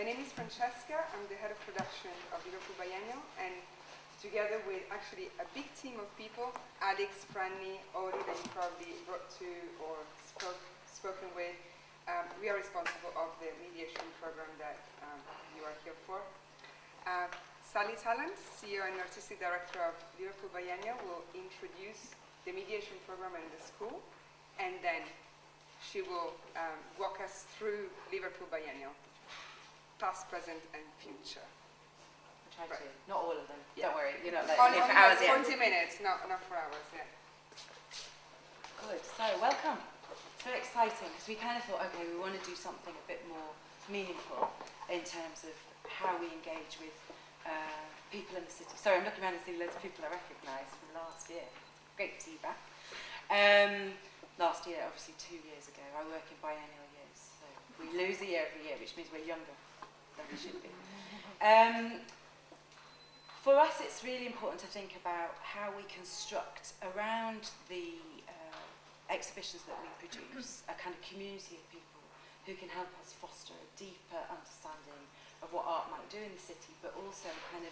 My name is Francesca. I'm the head of production of Liverpool Biennial, and together with actually a big team of people, Alex, Franny, Ori, that you probably wrote to or spoken with, we are responsible of the mediation program that you are here for. Sally Tallant, CEO and Artistic Director of Liverpool Biennial, will introduce the mediation program in the school, and then she will walk us through Liverpool Biennial, past, present, and future. I'll try to. Not all of them. Yeah. Don't worry. You're not like Only for hours. 40 minutes, not for hours. Yeah. Good. So welcome. It's very exciting because we kind of thought, okay, we want to do something a bit more meaningful in terms of how we engage with people in the city. Sorry, I'm looking around and seeing loads of people I recognise from last year. Great to see you back. Last year, obviously 2 years ago, I work in biennial years, so we lose a year every year, which means we're younger than we should be. For us, it's really important to think about how we construct around the exhibitions that we produce a kind of community of people who can help us foster a deeper understanding of what art might do in the city, but also kind of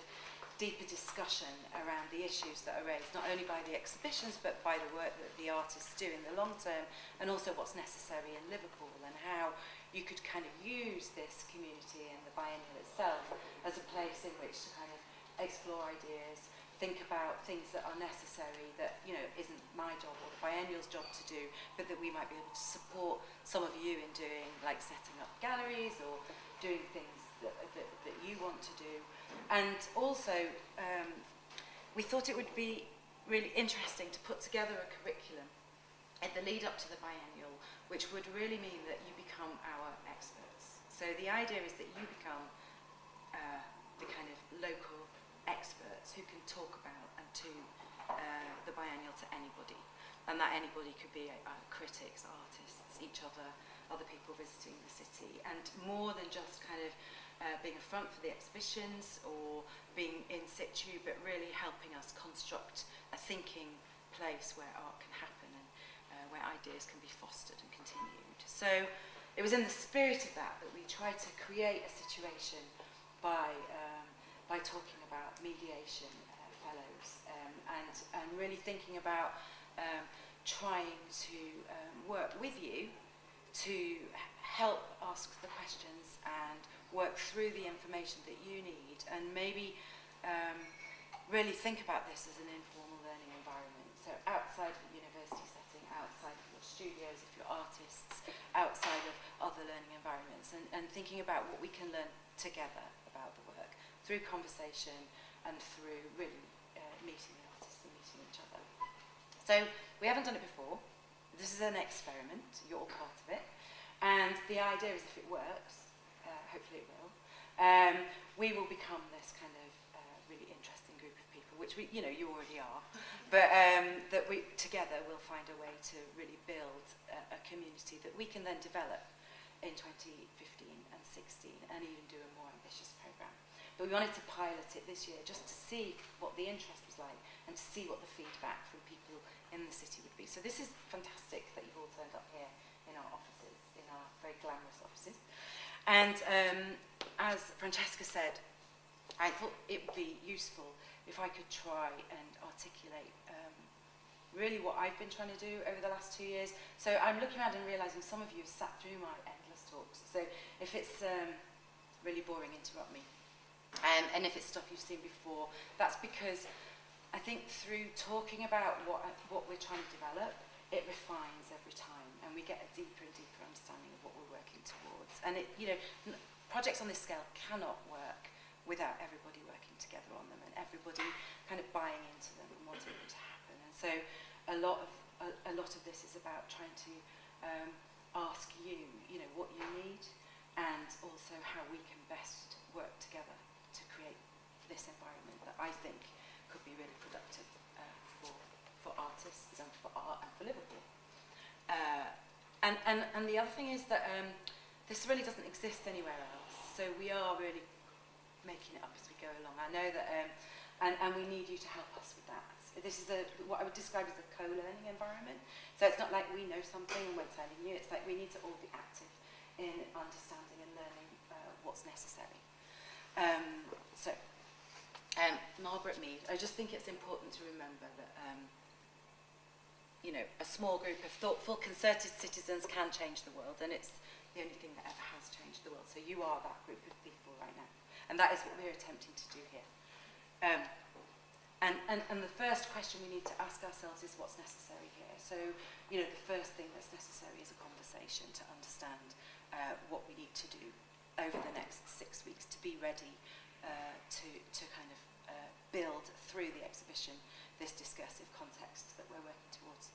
deeper discussion around the issues that are raised, not only by the exhibitions, but by the work that the artists do in the long term, and also what's necessary in Liverpool, and how you could kind of use this community and the biennial itself as a place in which to kind of explore ideas, think about things that are necessary that, you know, isn't my job or the biennial's job to do, but that we might be able to support some of you in doing, like setting up galleries or doing things that you want to do. And also, we thought it would be really interesting to put together a curriculum at the lead up to the biennial, which would really mean that you become our experts. So the idea is that you become the kind of local experts who can talk about and to the biennial to anybody. And that anybody could be critics, artists, each other, other people visiting the city, and more than just kind of being a front for the exhibitions or being in situ, but really helping us construct a thinking place where art can happen and where ideas can be fostered and continued. So it was in the spirit of that we tried to create a situation by talking about mediation fellows and really thinking about trying to work with you to help ask the questions and work through the information that you need, and maybe really think about this as an informal learning environment. So outside of the university setting, outside of your studios, if you're artists, outside of other learning environments, and thinking about what we can learn together about the work through conversation and through really meeting the artists and meeting each other. So we haven't done it before. This is an experiment. You're all part of it. And the idea is, if it works, hopefully it will, we will become this kind of really interesting group of people, which we, you know, you already are, but that we together will find a way to really build a community that we can then develop in 2015 and 16 and even do a more ambitious programme. But we wanted to pilot it this year just to see what the interest was like and to see what the feedback from people in the city would be. So this is fantastic that you've all turned up here in our offices, in our very glamorous offices. And as Francesca said, I thought it would be useful if I could try and articulate really what I've been trying to do over the last 2 years. So I'm looking around and realising some of you have sat through my endless talks. So if it's really boring, interrupt me. And if it's stuff you've seen before, that's because I think through talking about what we're trying to develop, it refines every time, and we get a deeper and deeper understanding of what we're working towards. And it, you know, projects on this scale cannot work without everybody working together on them and everybody kind of buying into them and wanting them to happen. And so a lot of this is about trying to ask you, you know, what you need, and also how we can best work together to create this environment that I think could be really productive for artists and for art and for Liverpool. And the other thing is that this really doesn't exist anywhere else, so we are really making it up as we go along. I know that, and we need you to help us with that. This is what I would describe as a co-learning environment. So it's not like we know something and we're telling you, it's like we need to all be active in understanding and learning what's necessary. Margaret Mead, I just think it's important to remember that a small group of thoughtful, concerted citizens can change the world, and it's the only thing that ever has changed the world. So you are that group of people right now, and that is what we're attempting to do here. And the first question we need to ask ourselves is what's necessary here. So, the first thing that's necessary is a conversation to understand what we need to do over the next 6 weeks to be ready to kind of build through the exhibition this discursive context that we're working towards.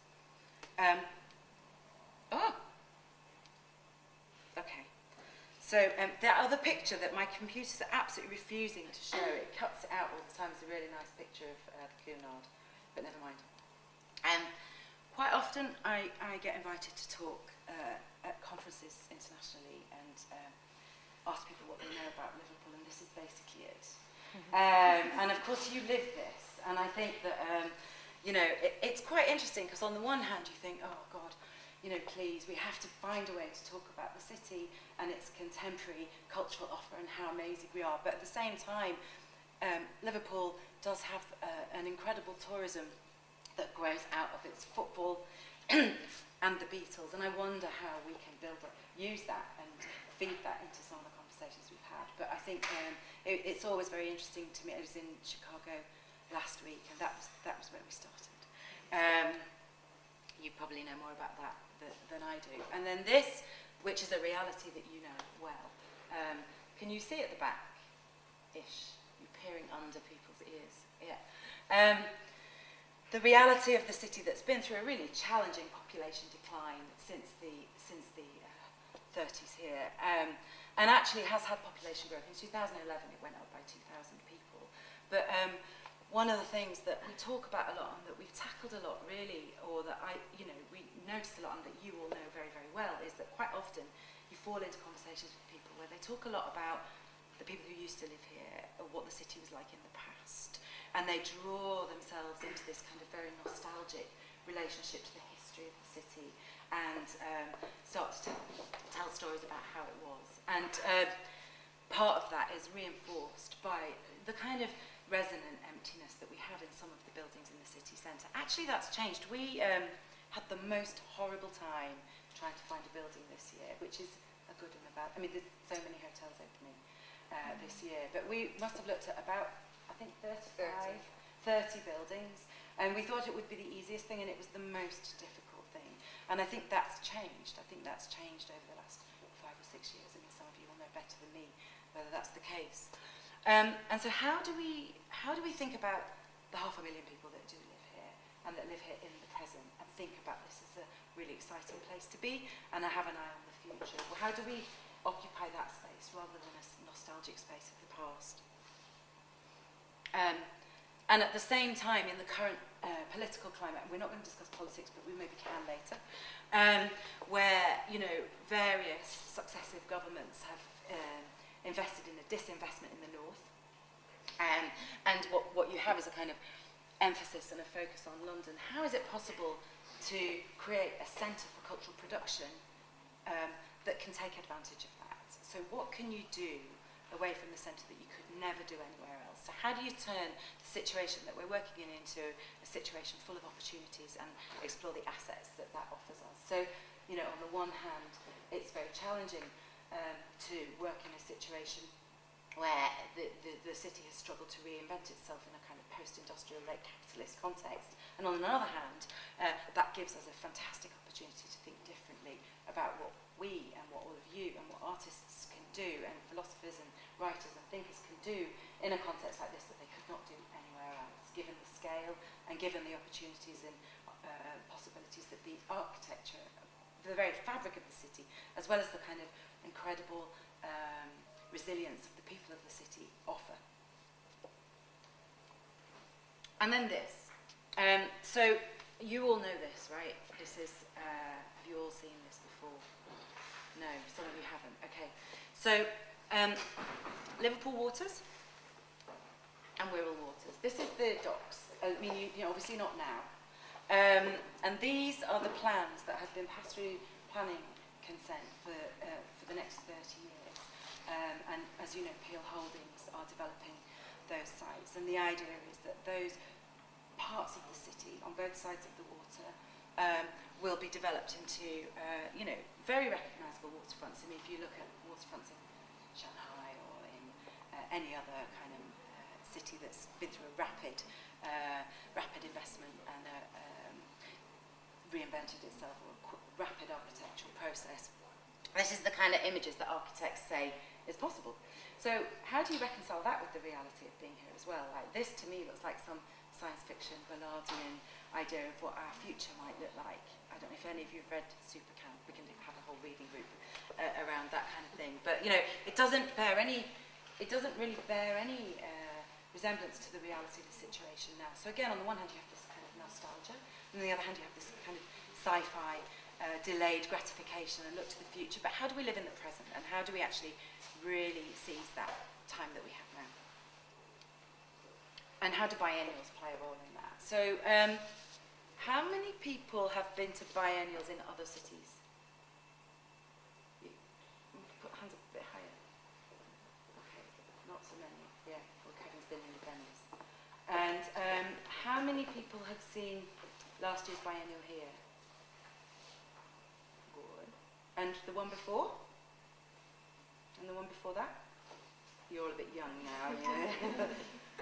Okay. So the other picture that my computers are absolutely refusing to show, it cuts it out all the time, it's a really nice picture of the Cunard, but never mind. Quite often I get invited to talk at conferences internationally and ask people what they know about Liverpool, and this is basically it. And of course you live this, and I think that it's quite interesting because on the one hand you think, oh God, please, we have to find a way to talk about the city and its contemporary cultural offer and how amazing we are. But at the same time, Liverpool does have an incredible tourism that grows out of its football and the Beatles, and I wonder how we can use that and feed that into some of the conversations we've had. But I think it's always very interesting to me. I was in Chicago last week, and that was where we started. You probably know more about that than I do. And then this, which is a reality that you know well. Can you see at the back-ish? You're peering under people's ears. Yeah. The reality of the city that's been through a really challenging population decline since the 30s here, and actually has had population growth. In 2011 it went up by 2,000 people. But one of the things that we talk about a lot and that we've tackled a lot really, or that we notice a lot and that you all know very, very well, is that quite often you fall into conversations with people where they talk a lot about the people who used to live here or what the city was like in the past. And they draw themselves into this kind of very nostalgic relationship to the history of the city and start to tell stories about how it was. And part of that is reinforced by the kind of resonant emptiness that we have in some of the buildings in the city centre. Actually, that's changed. We had the most horrible time trying to find a building this year, which is a good and a bad. I mean, there's so many hotels opening this year, but we must have looked at about, I think, 30 buildings, and we thought it would be the easiest thing, and it was the most difficult thing. And I think that's changed. I think that's changed over the last 5 or 6 years. I mean, some of you will know better than me whether that's the case. And so how do we think about the 500,000 people that do live here and that live here in the present and think about this as a really exciting place to be and have an eye on the future? Well, how do we occupy that space rather than a nostalgic space of the past? And at the same time, in the current political climate, we're not going to discuss politics, but we maybe can later, where various successive governments have invested in a disinvestment in the north, and what you have is a kind of emphasis and a focus on London. How is it possible to create a centre for cultural production that can take advantage of that? So what can you do away from the centre that you could never do anywhere else? So how do you turn the situation that we're working in into a situation full of opportunities and explore the assets that offers us? So, on the one hand, it's very challenging to work in a situation where the city has struggled to reinvent itself in a kind of post-industrial, late capitalist context. And on the other hand, that gives us a fantastic opportunity to think differently about what we and what all of you and what artists can do and philosophers and writers and thinkers can do in a context like this that they could not do anywhere else, given the scale and given the opportunities and possibilities that the architecture, the very fabric of the city, as well as the kind of incredible resilience of the people of the city offer. And then this. So you all know this, right? This is, have you all seen this before? No, some of you haven't. Okay. So Liverpool Waters and Wirral Waters. This is the docks. I mean, obviously not now. And these are the plans that have been passed through planning consent for the next 30 years. and as you know, Peel Holdings are developing those sites. And the idea is that those parts of the city on both sides of the water will be developed into, very recognisable waterfronts. I mean, if you look at waterfronts in Shanghai or in any other kind of city that's been through a rapid investment and reinvented itself, or a rapid architectural process, this is the kind of images that architects say is possible. So how do you reconcile that with the reality of being here as well? Like, this to me looks like some science fiction Ballardian idea of what our future might look like. I don't know if any of you have read Supercamp. We can have a whole reading group around that kind of thing. But it doesn't really bear any resemblance to the reality of the situation now. So again, on the one hand, you have this kind of nostalgia, and on the other hand, you have this kind of sci-fi delayed gratification and look to the future. But how do we live in the present, and how do we actually really seize that time that we have now? And how do biennials play a role in that? So how many people have been to biennials in other cities? Put hands up a bit higher. Okay, not so many. Yeah, well, Kevin's been in Venice. And how many people have seen last year's biennial here? Good. And the one before? And the one before that? You're all a bit young now, yeah.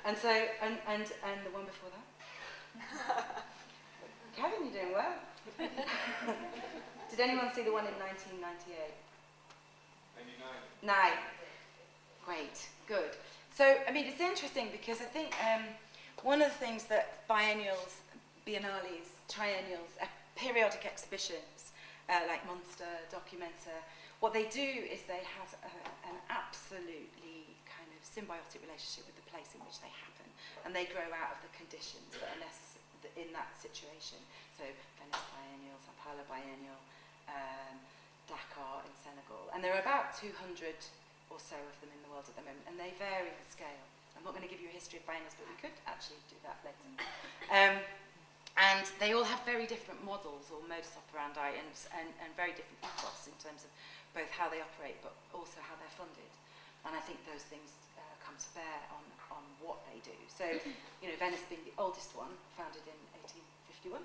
And so, and the one before that? Kevin, you're doing well. Did anyone see the one in 1998? 99. Great, good. So, I mean, it's interesting because I think one of the things that biennials, biennales, triennials, periodic exhibitions, like Monster, Documenta, what they do is they have an absolutely kind of symbiotic relationship with the place in which they happen, and they grow out of the conditions that are necessary in that situation. So Venice Biennial, Sao Paulo Biennial, Dakar in Senegal, and there are about 200 or so of them in the world at the moment, and they vary in scale. I'm not going to give you a history of biennials, but we could actually do that later. And they all have very different models or modus operandi and very different ethos in terms of both how they operate but also how they're funded. And I think those things come to bear on what they do. So, Venice being the oldest one, founded in 1851,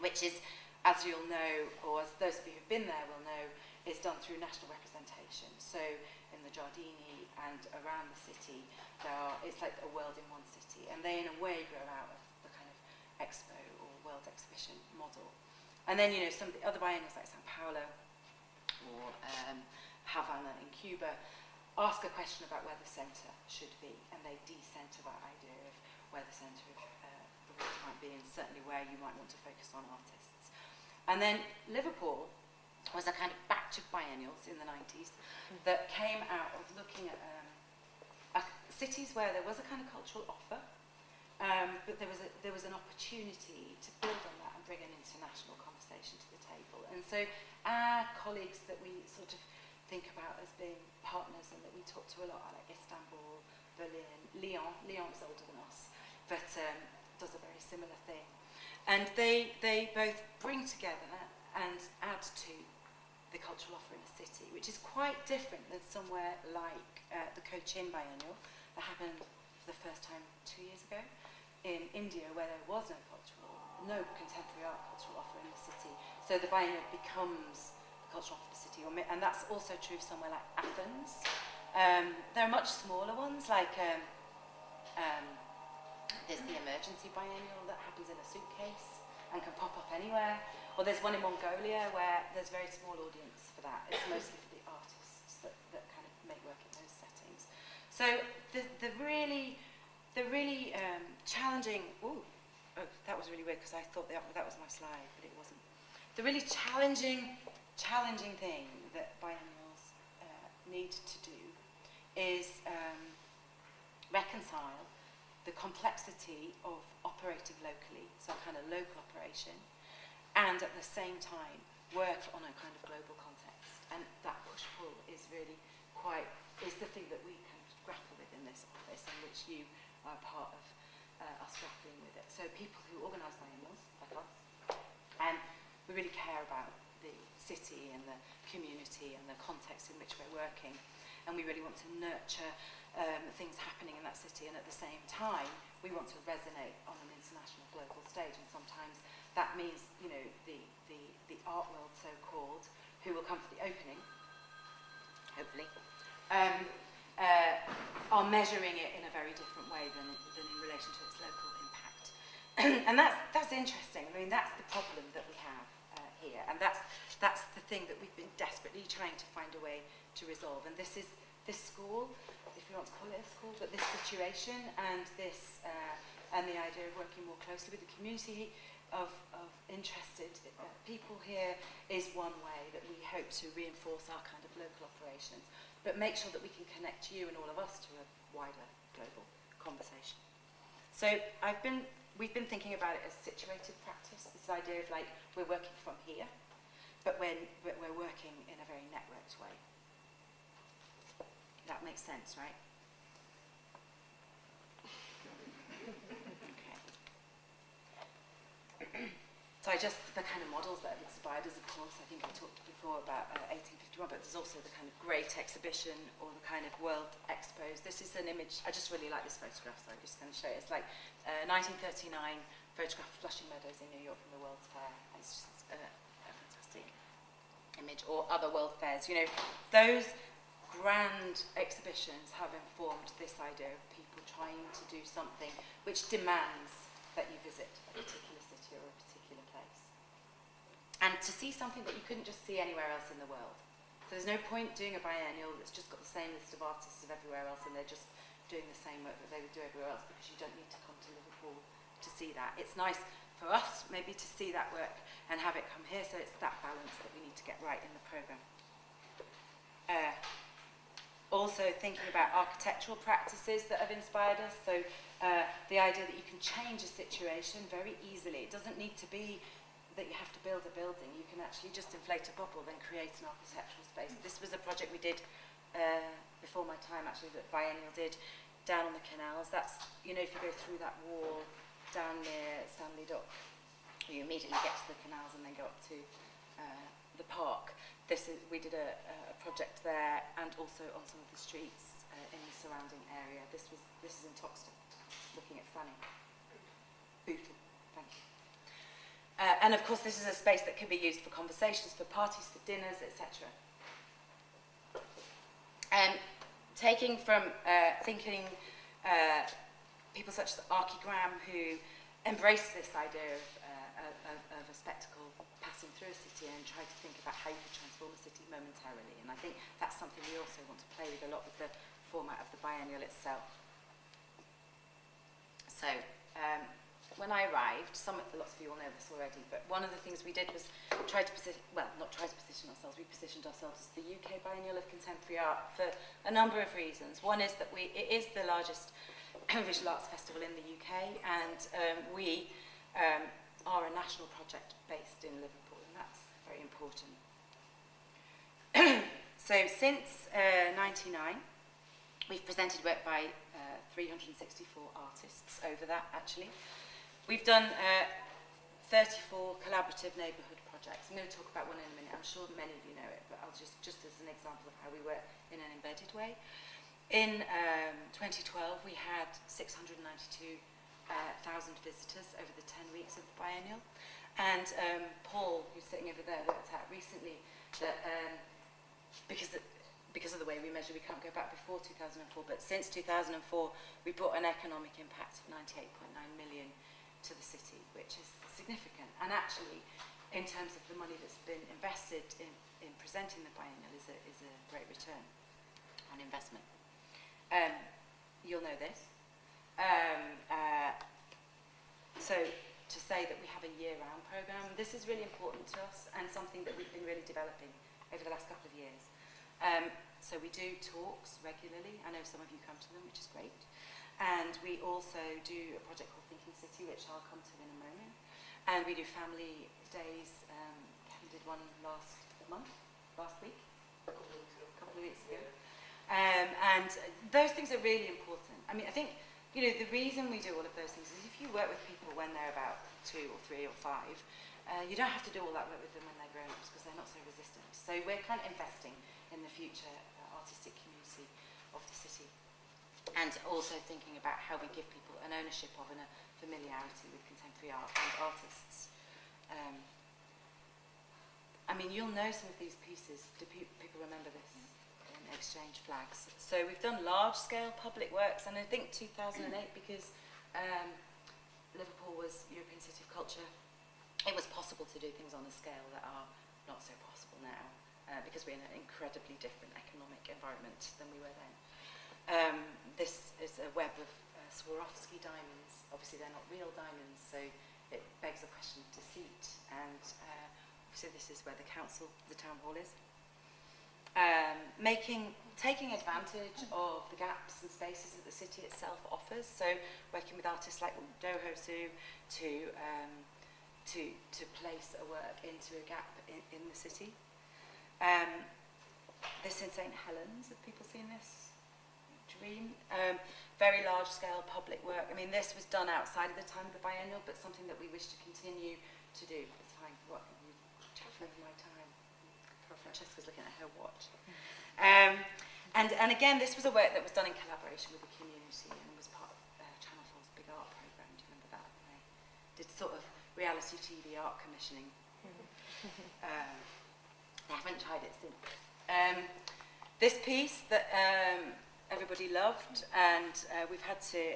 which is, as you'll know, or as those of you who've been there will know, is done through national representation. So in the Giardini and around the city, it's like a world in one city, and they in a way grow out of the kind of expo or world exhibition model. And then, some of the other biennials like Sao Paulo or Havana in Cuba ask a question about where the centre should be, and they de-centre that idea of where the centre of the world might be, and certainly where you might want to focus on artists. And then Liverpool was a kind of batch of biennials in the 90s that came out of looking at cities where there was a kind of cultural offer, but there was an opportunity to build on that and bring an international conversation to the table. And so our colleagues that we sort of think about as being partners and that we talk to a lot, like Istanbul, Berlin, Lyon. Lyon's older than us, but does a very similar thing. And they both bring together and add to the cultural offer in a city, which is quite different than somewhere like the Cochin Biennial that happened for the first time 2 years ago in India, where there was no contemporary art cultural offer in the city. So the biennial becomes the cultural offer of the city, and that's also true of somewhere like Athens. There are much smaller ones, like there's the Emergency Biennial that happens in a suitcase and can pop up anywhere. Or there's one in Mongolia where there's a very small audience for that. It's mostly for the artists that kind of make work in those settings. So the really challenging. Oh, that was really weird because I thought that was my slide, but it wasn't. The really challenging thing that biennials need to do is reconcile the complexity of operating locally, so kind of local operation, and at the same time work on a kind of global context. And that push-pull is really is the thing that we kind of grapple with in this office, and which you are part of us grappling with it. So people who organise biennials, like us, and we really care about the city and the community and the context in which we're working. and we really want to nurture things happening in that city, and at the same time we want to resonate on an international global stage, and sometimes that means, you know, the art world, so-called, who will come for the opening, hopefully, are measuring it in a very different way than in relation to its local impact. And that's interesting. I mean, that's the problem that we have here, and that's the thing that we've been desperately trying to find a way to resolve. And this school, if you want to call it a school, but this situation and this and the idea of working more closely with the community of interested people here is one way that we hope to reinforce our kind of local operations, but make sure that we can connect you and all of us to a wider global conversation. So we've been thinking about it as situated practice, this idea of like we're working from here, but we're working in a very networked way. That makes sense, right? So the kind of models that have inspired us, of course, I think I talked before about 1851, but there's also the kind of great exhibition or the kind of world expos. This is an image, I just really like this photograph, so I'm just going to show you. It's like 1939 photograph of Flushing Meadows in New York from the World's Fair. It's just a fantastic image, or other world fairs. You know, those grand exhibitions have informed this idea of people trying to do something which demands that you visit a particular city or a particular place. And to see something that you couldn't just see anywhere else in the world. So there's no point doing a biennial that's just got the same list of artists of everywhere else and they're just doing the same work that they would do everywhere else, because you don't need to come to Liverpool to see that. It's nice for us maybe to see that work and have it come here, so it's that balance that we need to get right in the programme. Also thinking about architectural practices that have inspired us, so the idea that you can change a situation very easily. It doesn't need to be that you have to build a building. You can actually just inflate a bubble, then create an architectural space. This was a project we did before my time, actually, that Biennial did down on the canals. That's, you know, if you go through that wall down near Stanley Dock, you immediately get to the canals and then go up to the park. We did a project there, and also on some of the streets in the surrounding area. This is in Toxteth, looking at Fanny. Bootle, thank you. And of course, this is a space that can be used for conversations, for parties, for dinners, etc. Taking from thinking people such as Archie Graham, who embraced this idea of a spectacle passing through a city and tried to think about how you could transform a city momentarily. And I think that's something we also want to play with a lot with the format of the biennial itself. So, when I arrived, lots of you will know this already, but one of the things we did was try to position, well, not try to position ourselves, we positioned ourselves as the UK Biennial of Contemporary Art for a number of reasons. One is that it is the largest visual arts festival in the UK, and we are a national project based in Liverpool, and that's very important. So since 99, we've presented work by 364 artists over that, actually. We've done 34 collaborative neighbourhood projects. I'm going to talk about one in a minute. I'm sure many of you know it, but I'll just as an example of how we work in an embedded way. In 2012, we had 692,000 visitors over the 10 weeks of the biennial. And Paul, who's sitting over there, worked out recently that because of the way we measure, we can't go back before 2004, but since 2004, we brought an economic impact of 98.9 million to the city, which is significant. And actually, in terms of the money that's been invested in presenting the biennial, is a great return on investment. You'll know this. So to say that we have a year-round programme, this is really important to us and something that we've been really developing over the last couple of years. So we do talks regularly. I know some of you come to them, which is great. And we also do a project called Thinking City, which I'll come to in a moment. And we do family days. Kevin did one last week, a couple of weeks ago. And those things are really important. I mean, I think, you know, the reason we do all of those things is if you work with people when they're about 2 or 3 or 5, you don't have to do all that work with them when they're grown-ups because they're not so resistant. So we're kind of investing in the future artistic community of the city. And also thinking about how we give people an ownership of and a familiarity with contemporary art and artists. I mean, you'll know some of these pieces. Do people remember this? Exchange flags. So we've done large-scale public works, and I think 2008, because Liverpool was European City of Culture, it was possible to do things on a scale that are not so possible now, because we're in an incredibly different economic environment than we were then. This is a web of Swarovski diamonds. Obviously they're not real diamonds, so it begs the question of deceit, and obviously this is where the town hall is. Taking advantage of the gaps and spaces that the city itself offers, so working with artists like Doho Su to place a work into a gap in the city. This in St Helens, have people seen this? Dream. Very large scale public work. I mean, this was done outside of the time of the biennial, but something that we wish to continue to do. It's fine. What? You checking over my time? Francesca's looking at her watch. And again, this was a work that was done in collaboration with the community and was part of Channel 4's Big Art programme. Do you remember that? They did sort of reality TV art commissioning. They haven't tried it since. This piece that everybody loved, and we've had to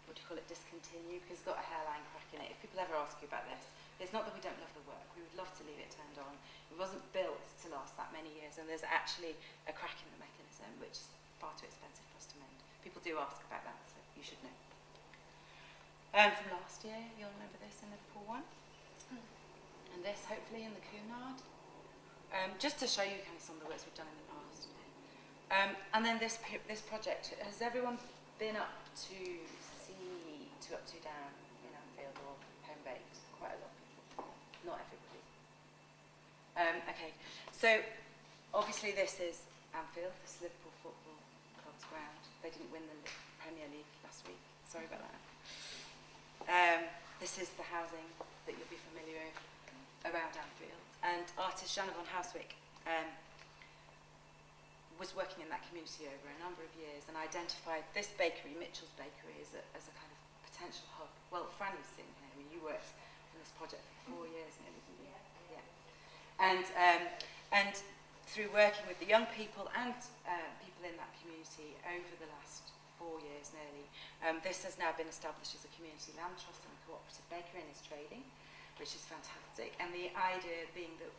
what do you call it, discontinue, because it's got a hairline crack in it. If people ever ask you about this, it's not that we don't love the work, we would love to leave it turned on. It wasn't built to last that many years, and there's actually a crack in the mechanism, which is far too expensive for us to mend. People do ask about that, so you should know. From last year, you'll remember this in Liverpool 1. And this, hopefully, in the Cunard. Just to show you kind of some of the works we've done in the past. And then this project, has everyone been up to see Two Up, Two Down in Anfield or Home Baked? Quite a lot of people. Not everybody. Okay, so obviously this is Anfield, this is Liverpool Football Club's ground. They didn't win the Premier League last week. Sorry about that. This is the housing that you'll be familiar with around Anfield. And artist Jana von Houswick was working in that community over a number of years and identified this bakery, Mitchell's Bakery, as a kind of potential hub. Well, Franny's sitting here. I mean, you worked on this project for 4 years nearly, didn't you? Yeah. And through working with the young people and people in that community over the last 4 years nearly, this has now been established as a community land trust and a cooperative bakery and is trading, which is fantastic. And the idea being that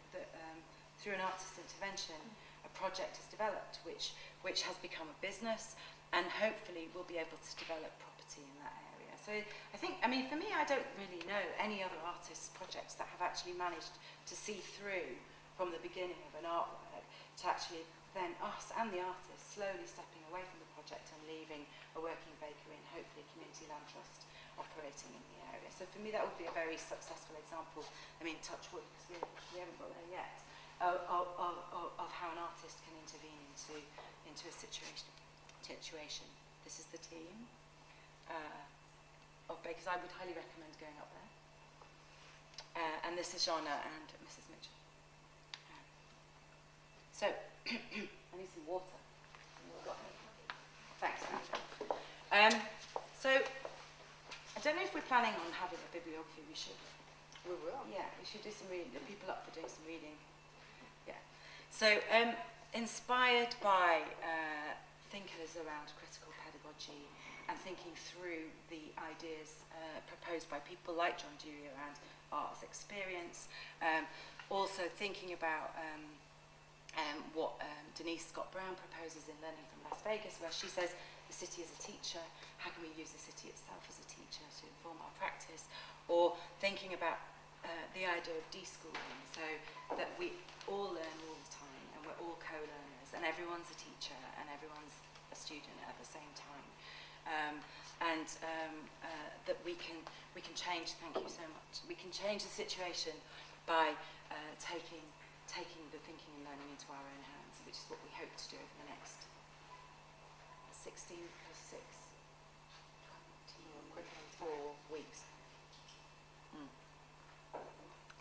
through an artist's intervention, a project is developed which has become a business, and hopefully we'll be able to develop property in that area. So I think, I mean, for me, I don't really know any other artists' projects that have actually managed to see through from the beginning of an artwork to actually then us and the artists slowly stepping away from the project and leaving a working bakery and hopefully a community land trust operating in the area. So for me, that would be a very successful example. I mean, touch wood, because we haven't got there yet, of how an artist can intervene into a situation. This is the team of bakers. I would highly recommend going up there. And this is Jana and Mrs. Mitchell. So, I need some water. Thanks, Angela. So, I don't know if we're planning on having a bibliography. We should. We will. Yeah, we should do some reading. The people up for doing some reading. Yeah. So, inspired by thinkers around critical pedagogy and thinking through the ideas proposed by people like John Dewey around art as experience, also thinking about what Denise Scott Brown proposes in Learning from Las Vegas, where she says the city is a teacher. How can we use the city itself as a teacher to inform our practice? Or thinking about the idea of deschooling, so that we all learn all the time and we're all co-learners and everyone's a teacher and everyone's a student at the same time. That we can change, thank you so much, we can change the situation by taking the thinking and learning into our own hands, which is what we hope to do over the next 16 plus 6, 24 weeks.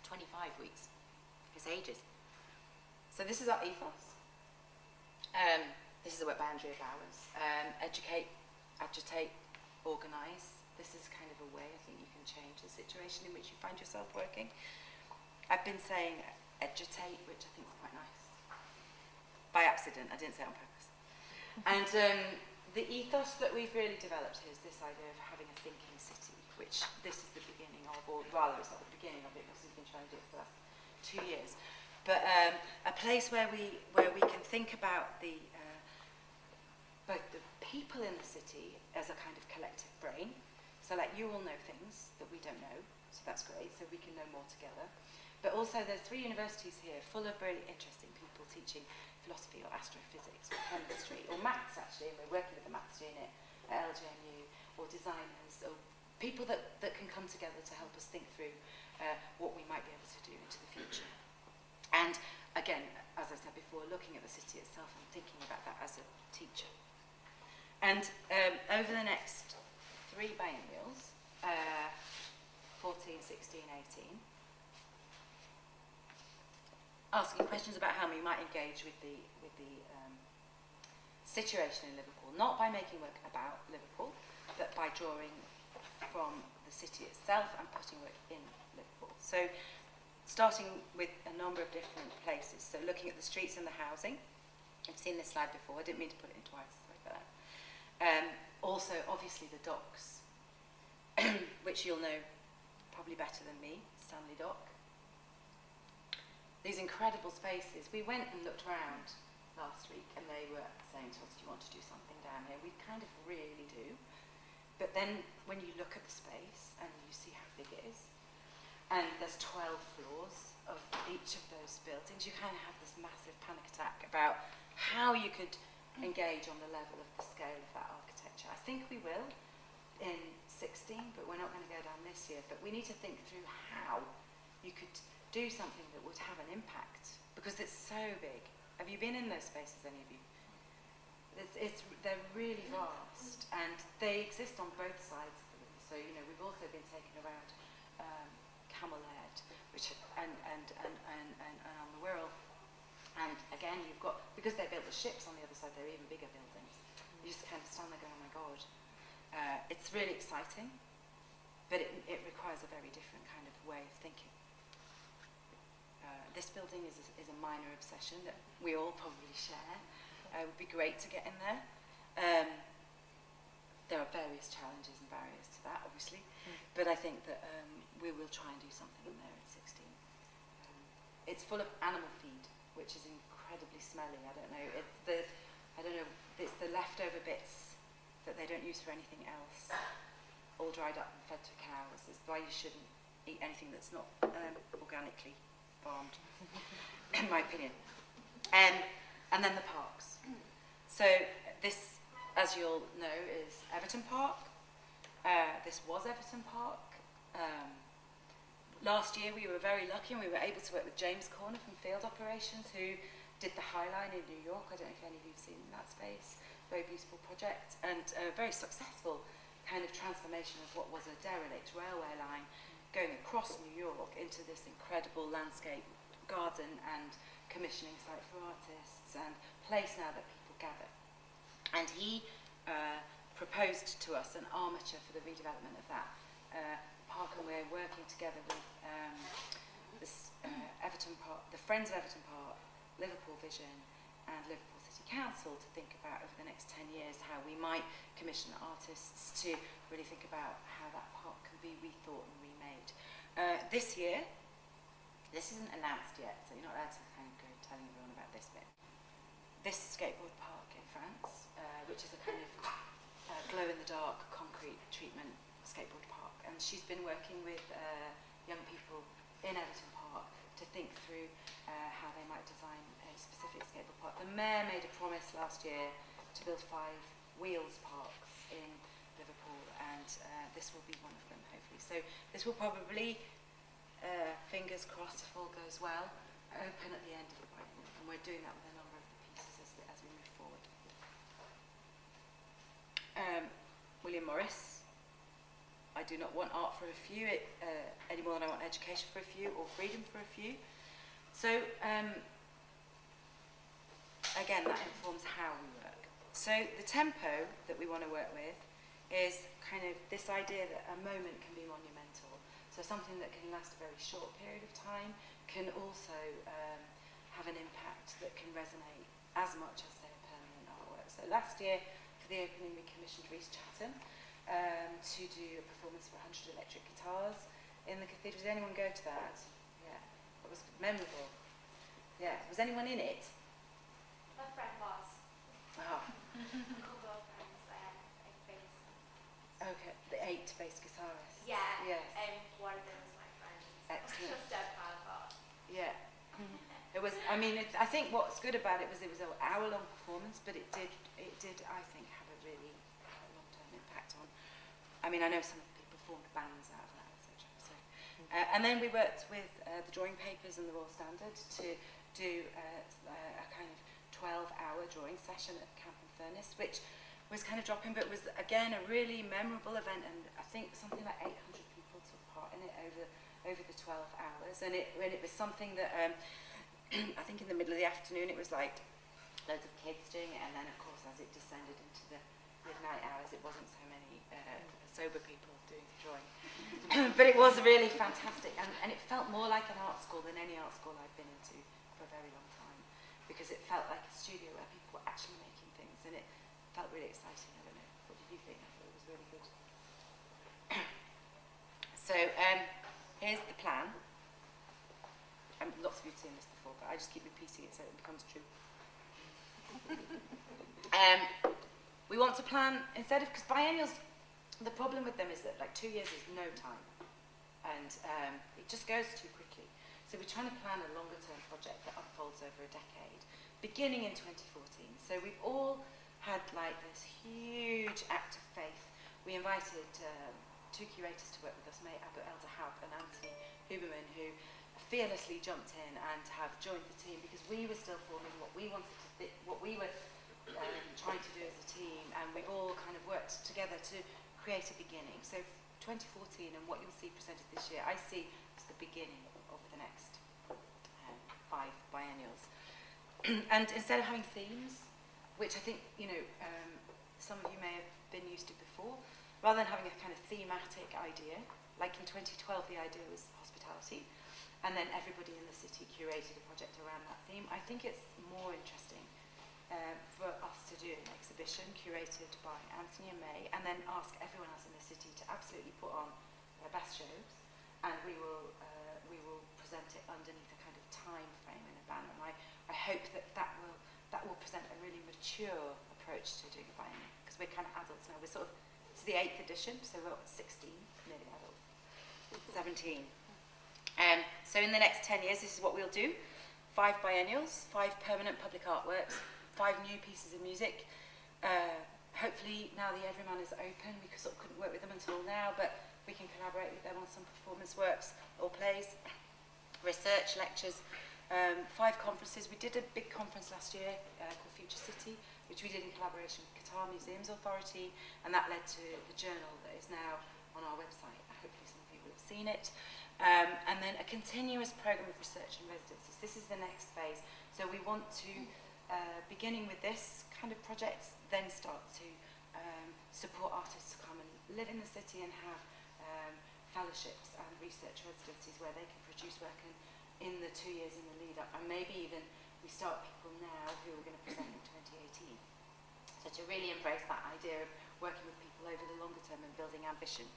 25 weeks. It's ages. So this is our ethos. This is a work by Andrea Bowers. Educate, agitate, organise. This is kind of a way I think you can change the situation in which you find yourself working. I've been saying agitate, which I think is quite nice. By accident, I didn't say it on purpose. And the ethos that we've really developed here is this idea of having a thinking city, which this is the beginning of, or rather it's not the beginning of it because we've been trying to do it for the last 2 years. But a place where we can think about both the people in the city as a kind of collective brain. So like you all know things that we don't know, so that's great, so we can know more together. But also there's 3 universities here full of really interesting people teaching philosophy or astrophysics or chemistry or maths actually, and we're working with the maths unit at LJMU, or designers, or people that can come together to help us think through what we might be able to do into the future. And again, as I said before, looking at the city itself and thinking about that as a teacher. And over the next 3 biennials, 14, 16, 18, asking questions about how we might engage with the situation in Liverpool, not by making work about Liverpool, but by drawing from the city itself and putting work in Liverpool. So starting with a number of different places, so looking at the streets and the housing. I've seen this slide before, I didn't mean to put it in twice, sorry for that. Also, obviously, the docks, which you'll know probably better than me, Stanley Dock. These incredible spaces. We went and looked around last week and they were saying to us, do you want to do something down here? We kind of really do. But then when you look at the space and you see how big it is, and there's 12 floors of each of those buildings, you kind of have this massive panic attack about how you could engage on the level of the scale of that architecture. I think we will in 16, but we're not going to go down this year. But we need to think through how you could do something that would have an impact, because it's so big. Have you been in those spaces, any of you? They're really vast, and they exist on both sides of the river. So, you know, we've also been taken around Camel Head, which and on the Wirral. And again, you've got, because they built the ships on the other side, they're even bigger buildings. You just kind of stand there going, oh my God. It's really exciting, but it requires a very different kind of way of thinking. This building is a minor obsession that we all probably share. It would be great to get in there. There are various challenges and barriers to that, obviously, but I think that we will try and do something in there at 16. It's full of animal feed, which is incredibly smelly. I don't know. It's the leftover bits that they don't use for anything else, all dried up and fed to cows. It's why you shouldn't eat anything that's not organically farmed, in my opinion. And then the parks. So this, as you'll know, is Everton Park. This was Everton Park. Last year we were very lucky and we were able to work with James Corner from Field Operations, who did the High Line in New York. I don't know if any of you have seen that space. Very beautiful project and a very successful kind of transformation of what was a derelict railway line going across New York into this incredible landscape garden and commissioning site for artists and place now that people gather. And he proposed to us an armature for the redevelopment of that park, and we're working together with Everton Park, the Friends of Everton Park, Liverpool Vision and Liverpool City Council to think about over the next 10 years how we might commission artists to really think about how that park can be rethought and remade. This year, this isn't announced yet, so you're not allowed to kind of go telling everyone about this bit. This skateboard park in France, which is a kind of glow-in-the-dark concrete treatment skateboard park, and she's been working with young people in Everton Park to think through how they might design a specific skateboard park. The mayor made a promise last year to build 5 wheels parks in Liverpool, and this will be one of them, hopefully. So this will probably, fingers crossed if all goes well, open at the end of the biennial, and we're doing that with a number of the pieces as we move forward. William Morris. I do not want art for a few any more than I want education for a few or freedom for a few. So again, that informs how we work. So the tempo that we want to work with is kind of this idea that a moment can be monumental. So something that can last a very short period of time can also have an impact that can resonate as much as, say, a permanent artwork. So last year, for the opening, we commissioned Rhys Chatham to do a performance for 100 electric guitars in the cathedral. Did anyone go to that? Yeah. It was memorable. Yeah. Was anyone in it? My friend was. Oh. A couple of friends there, like bass. Okay, the 8 bass guitarists. Yeah. Yes. One of them was my friend. Excellent. Just deadpan, but. Yeah. It was. I mean, I think what's good about it was an hour-long performance, but it did. I think have a really long-term impact on. I mean, I know some people formed bands out of that, etc. So, and then we worked with the drawing papers and the Royal Standard to do a kind of 12-hour drawing session at Camp and Furnace, which was kind of dropping, but was again a really memorable event, and I think something like 800 people took part in it over the 12 hours, and it was something that I think in the middle of the afternoon it was like loads of kids doing it, and then of course as it descended into the midnight hours it wasn't so many sober people doing the drawing. But it was really fantastic, and it felt more like an art school than any art school I've been into for a very long time, because it felt like a studio where people were actually making things, and it felt really exciting. I don't know, what did you think? I thought it was really good. So here's the plan. Lots of you have seen this before, but I just keep repeating it so it becomes true. We want to plan, instead of, because biennials, the problem with them is that like 2 years is no time, and it just goes too quickly. So we're trying to plan a longer term project that unfolds over a decade, beginning in 2014. So we've all had like this huge act of faith. We invited 2 curators to work with us, Elder Haupt and Anthony Huberman, who fearlessly jumped in and have joined the team because we were still forming what we wanted to what we were trying to do as a team, and we've all kind of worked together to create a beginning. So 2014 and what you'll see presented this year, I see as the beginning of the next 5 biennials. And instead of having themes, which I think some of you may have been used to before, rather than having a kind of thematic idea, like in 2012 the idea was hospitality, and then everybody in the city curated a project around that theme. I think it's more interesting for us to do an exhibition curated by Anthony and May, and then ask everyone else in the city to absolutely put on their best shows, and we will present it underneath a kind of time frame in a banner. And I hope that will present a really mature approach to doing a biennial, because we're kind of adults now. We're sort of, it's the 8th edition, so we're 16, nearly adults, 17. So in the next 10 years, this is what we'll do. 5 biennials, 5 permanent public artworks, 5 new pieces of music. Hopefully now the Everyman is open, we sort of couldn't work with them until now, but we can collaborate with them on some performance works or plays, research, lectures, 5 conferences. We did a big conference last year called Future City, which we did in collaboration with Qatar Museums Authority, and that led to the journal that is now on our website. Hopefully some of you will have seen it. And then a continuous programme of research and residencies. This is the next phase. So we want to, beginning with this kind of project, then start to support artists to come and live in the city and have fellowships and research residencies where they can produce work in the 2 years in the lead up. And maybe even we start people now who are going to present in 2018. So to really embrace that idea of working with people over the longer term and building ambition.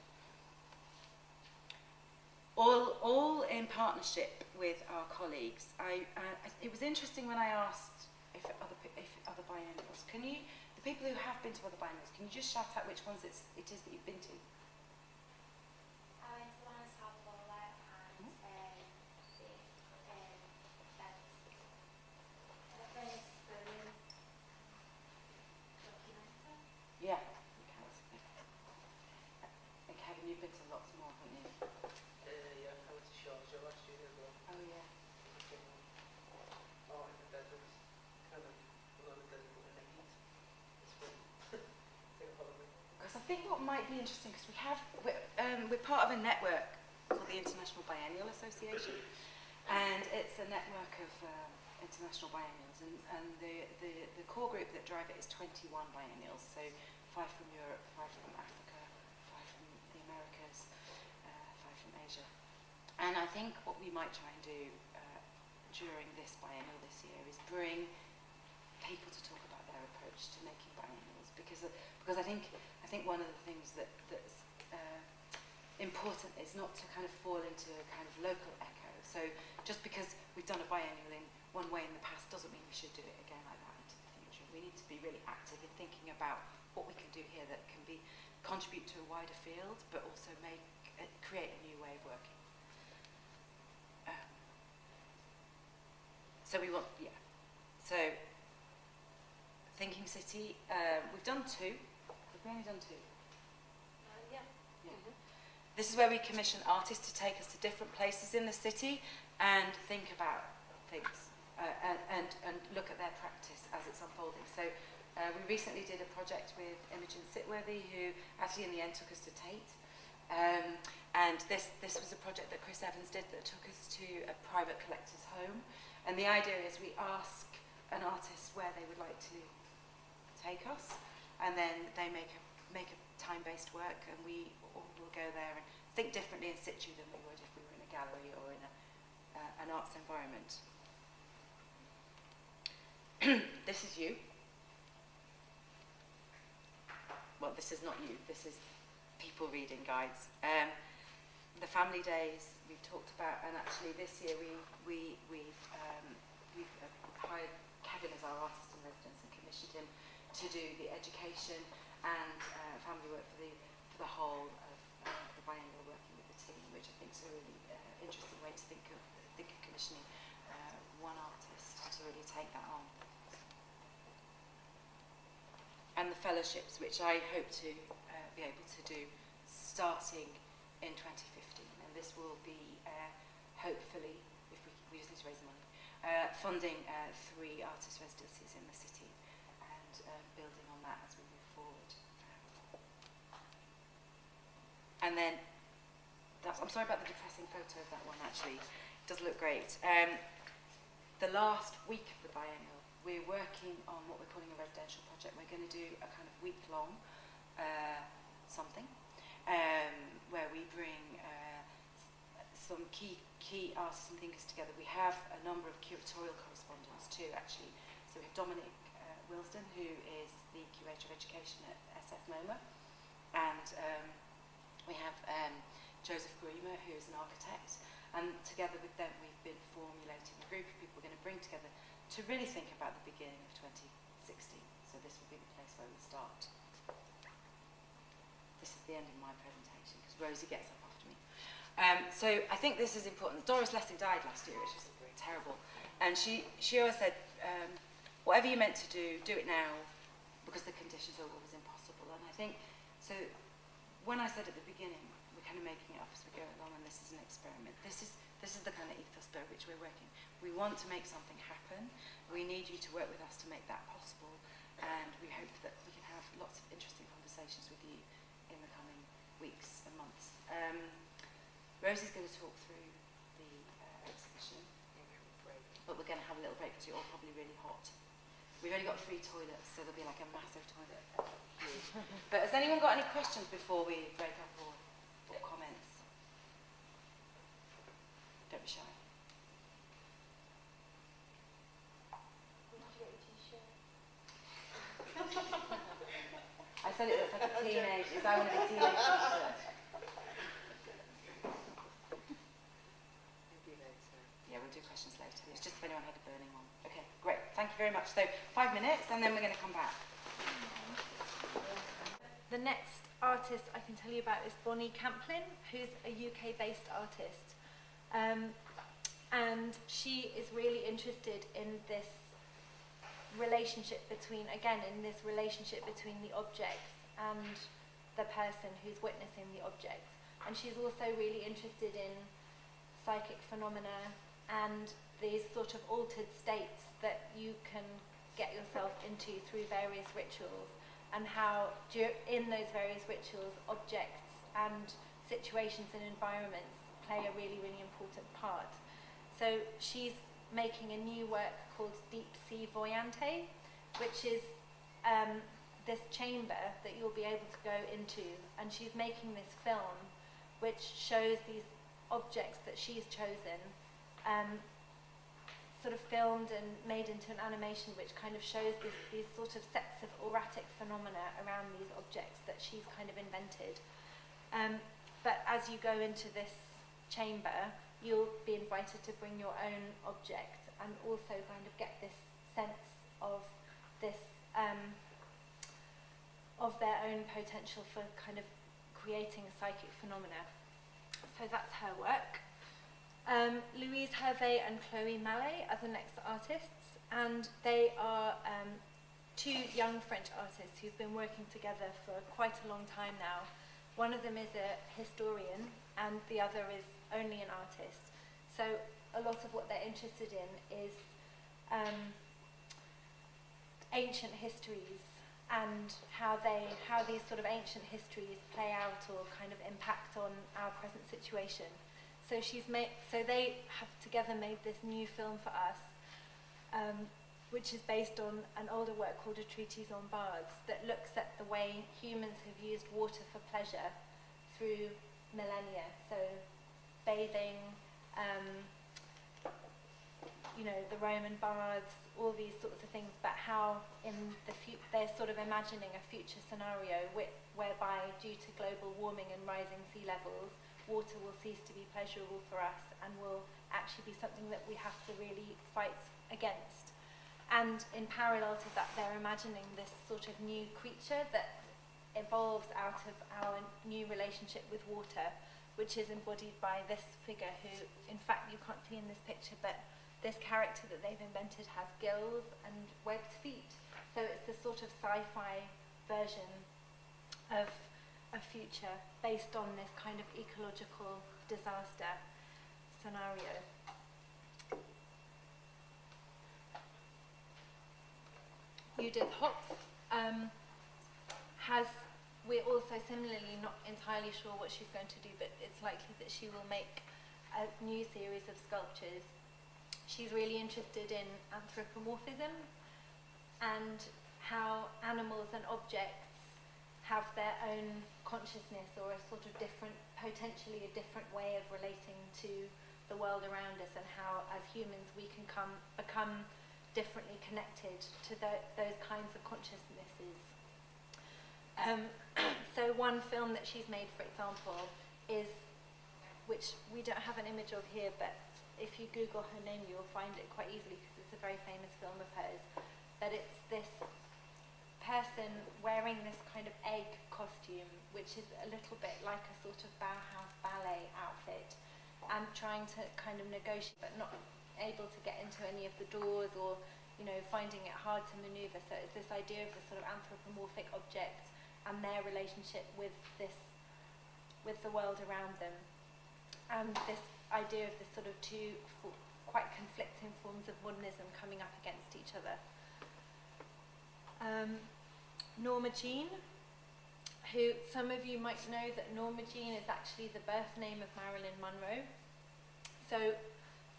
All in partnership with our colleagues. It was interesting when I asked if other biennials, the people who have been to other biennials, can you just shout out which ones it is that you've been to? I went to the one in South Florida and Yeah. And Kevin, you've been to lots more, haven't you? Yeah, I went to Sharjah last year as well. Oh yeah. Art in the desert, kind of along the desert in the heat. It's fun. Take a holiday. Because I think what might be interesting, because we're part of a network called the International Biennial Association, and it's a network of international biennials, and the core group that drive it is 21 biennials, so 5 from Europe, 5 from Africa, 5 from the Americas, 5 from Asia. And I think what we might try and do during this biennial this year is bring people to talk about their approach to making biennials, because I think one of the things that's important is not to kind of fall into a kind of local echo. So just because we've done a biennial in one way in the past doesn't mean we should do it again like that into the future. We need to be really active in thinking about what we can do here that can contribute to a wider field, but also create a new way of working. So we want, So, Thinking City, we've done 2. We've only done 2. Yeah. This is where we commission artists to take us to different places in the city and think about things and look at their practice as it's unfolding. So we recently did a project with Imogen Sitworthy, who actually in the end took us to Tate. And this was a project that Chris Evans did that took us to a private collector's home. And the idea is we ask an artist where they would like to take us, and then they make a time-based work, and we all will go there and think differently in situ than we would if we were in a gallery or in an arts environment. This is you. Well, this is not you. This is people reading guides. The family days we've talked about, and actually this year we've hired Kevin as our artist in residence and commissioned him to do the education and family work for the whole of the biennial, working with the team, which I think is a really interesting way to think of commissioning one artist to really take that on. And the fellowships, which I hope to be able to do starting in 2015, and this will be hopefully, if we just need to raise the money, funding 3 artist residencies in the city and building on that as we move forward. And then, I'm sorry about the depressing photo of that one actually, it does look great. The last week of the biennial, we're working on what we're calling a residential project. We're going to do a kind of week-long something where we bring some key artists and thinkers together. We have a number of curatorial correspondents too, actually. So we have Dominic Wilsden, who is the Curator of Education at SF MoMA, and we have Joseph Bremer, who is an architect, and together with them we've been formulating a group of people we're going to bring together to really think about the beginning of 2016. So this will be the place where we start. This is the end of my presentation because Rosie gets up after me. So I think this is important. Doris Lessing died last year, which was terrible. And she always said, whatever you're meant to do it now, because the conditions are always impossible. And I think, so when I said at the beginning, we're kind of making it up as we go along, and this is an experiment. This is the kind of ethos by which we're working. We want to make something happen. We need you to work with us to make that possible. And we hope that we can have lots of interesting conversations with you in the coming weeks and months. Rosie's going to talk through the exhibition, but we're going to have a little break because you're all probably really hot. We've only got 3 toilets, so there'll be like a massive toilet here. But has anyone got any questions before we break up or comments? Don't be shy. Did you get your t-shirt? I said it looks like a teenage, is I want to be a teenage t-shirt. Yeah, we'll do questions later. It's just if anyone had a burning one. Okay, great. Thank you very much. So 5 minutes and then we're going to come back. The next artist I can tell you about is Bonnie Camplin, who's a UK-based artist. And she is really interested in this relationship between the object and the person who's witnessing the object. And she's also really interested in psychic phenomena and these sort of altered states that you can get yourself into through various rituals, and how in those various rituals objects and situations and environments play a really, really important part. So she's making a new work called Deep Sea Voyante, which is this chamber that you'll be able to go into, and she's making this film which shows these objects that she's chosen, sort of filmed and made into an animation which kind of shows these sort of sets of auratic phenomena around these objects that she's kind of invented. But as you go into this chamber, you'll be invited to bring your own object and also kind of get this sense of this, of their own potential for kind of creating psychic phenomena. So that's her work. Louise Hervé and Chloé Mallet are the next artists, and they are two young French artists who've been working together for quite a long time now. One of them is a historian and the other is only an artist. So a lot of what they're interested in is ancient histories and how these sort of ancient histories play out or kind of impact on our present situation. So they have together made this new film for us, which is based on an older work called A Treatise on Baths, that looks at the way humans have used water for pleasure through millennia. So bathing, the Roman baths, all these sorts of things, but how in the they're sort of imagining a future scenario whereby, due to global warming and rising sea levels, water will cease to be pleasurable for us and will actually be something that we have to really fight against. And in parallel to that, they're imagining this sort of new creature that evolves out of our new relationship with water, which is embodied by this figure who, in fact, you can't see in this picture, but this character that they've invented has gills and webbed feet. So it's this sort of sci-fi version of a future based on this kind of ecological disaster scenario. Judith Hopf we're also similarly not entirely sure what she's going to do, but it's likely that she will make a new series of sculptures. She's really interested in anthropomorphism and how animals and objects have their own consciousness or a sort of potentially a different way of relating to the world around us, and how as humans we can become differently connected to those kinds of consciousnesses. So one film that she's made, for example, is, which we don't have an image of here, but if you Google her name you'll find it quite easily because it's a very famous film of hers, that it's this person wearing this kind of egg costume, which is a little bit like a sort of Bauhaus ballet outfit, and trying to kind of negotiate but not able to get into any of the doors, or finding it hard to maneuver. So it's this idea of the sort of anthropomorphic object and their relationship with the world around them, and this idea of this sort of two quite conflicting forms of modernism coming up against each other. Norma Jean, who some of you might know that Norma Jean is actually the birth name of Marilyn Monroe. So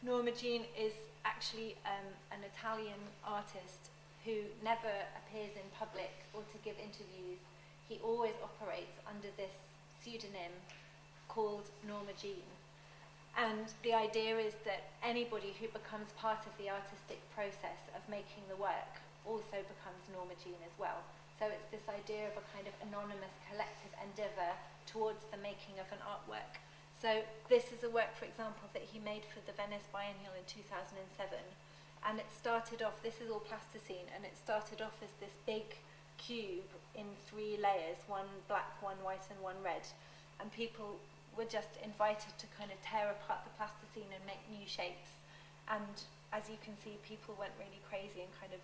Norma Jean is actually an Italian artist who never appears in public or to give interviews. He always operates under this pseudonym called Norma Jean. And the idea is that anybody who becomes part of the artistic process of making the work also becomes Norma Jean as well. So it's this idea of a kind of anonymous collective endeavour towards the making of an artwork. So this is a work, for example, that he made for the Venice Biennial in 2007. And it started off, this is all plasticine, and it started off as this big cube in 3 layers, one black, one white and one red. And people were just invited to kind of tear apart the plasticine and make new shapes. And as you can see, people went really crazy and kind of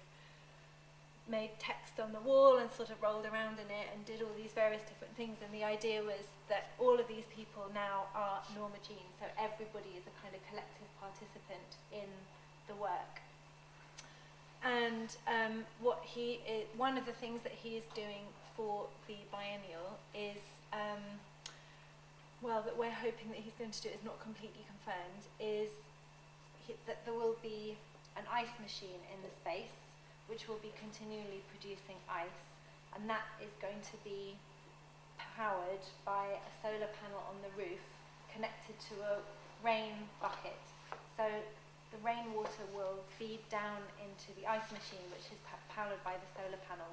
made text on the wall and sort of rolled around in it and did all these various different things. And the idea was that all of these people now are Norma Jean, so everybody is a kind of collective participant in the work. And one of the things that he is doing for the biennial is, that we're hoping that he's going to do, is not completely confirmed, is that there will be an ice machine in the space which will be continually producing ice, and that is going to be powered by a solar panel on the roof connected to a rain bucket. So the rainwater will feed down into the ice machine, which is powered by the solar panel.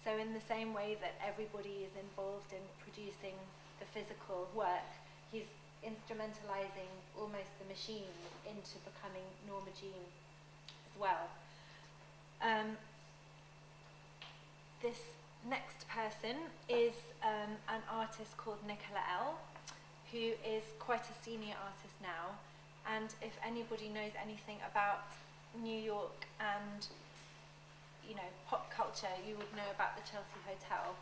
So in the same way that everybody is involved in producing the physical work, he's instrumentalizing almost the machines into becoming Normagene as well. This next person is an artist called Nicola L, who is quite a senior artist now, and if anybody knows anything about New York and pop culture, you would know about the Chelsea Hotel,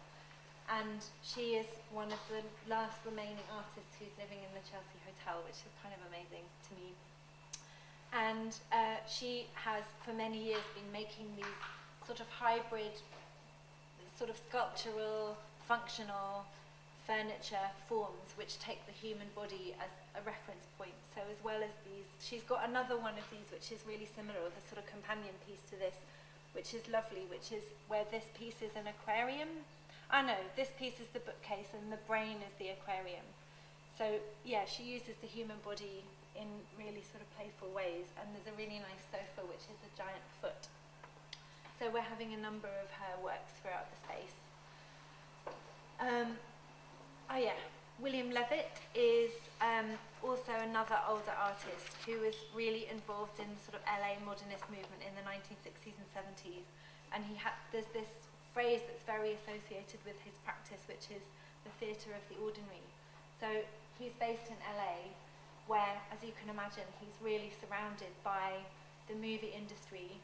and she is one of the last remaining artists who's living in the Chelsea Hotel, which is kind of amazing to me. And she has for many years been making these sort of hybrid, sort of sculptural, functional furniture forms which take the human body as a reference point. So as well as these, she's got another one of these which is really similar, or the sort of companion piece to this, which is lovely, which is where this piece is an aquarium. This piece is the bookcase and the brain is the aquarium. So yeah, she uses the human body in really sort of playful ways, and there's a really nice sofa which is a giant foot. So we're having a number of her works throughout the space. William Levitt is also another older artist who was really involved in the sort of LA modernist movement in the 1960s and 70s. And there's this phrase that's very associated with his practice, which is the theatre of the ordinary. So he's based in LA, where, as you can imagine, he's really surrounded by the movie industry,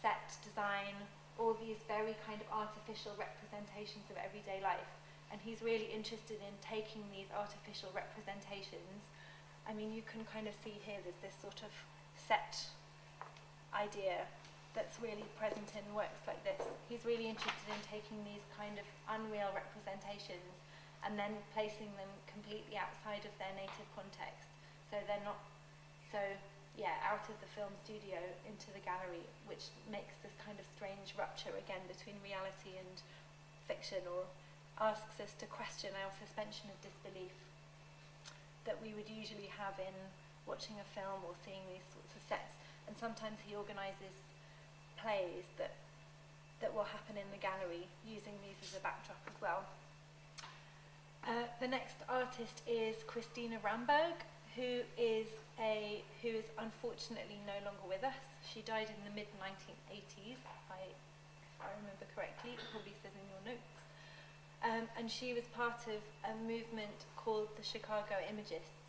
set design, all these very kind of artificial representations of everyday life. And he's really interested in taking these artificial representations. I mean, you can kind of see here there's this sort of set idea that's really present in works like this. He's really interested in taking these kind of unreal representations and then placing them completely outside of their native context. So they're not out of the film studio into the gallery, which makes this kind of strange rupture again between reality and fiction, or asks us to question our suspension of disbelief that we would usually have in watching a film or seeing these sorts of sets. And sometimes he organises plays that will happen in the gallery using these as a backdrop as well. The next artist is Christina Ramberg, who is unfortunately no longer with us. She died in the mid-1980s, if I remember correctly. It probably says in your notes. And she was part of a movement called the Chicago Imagists,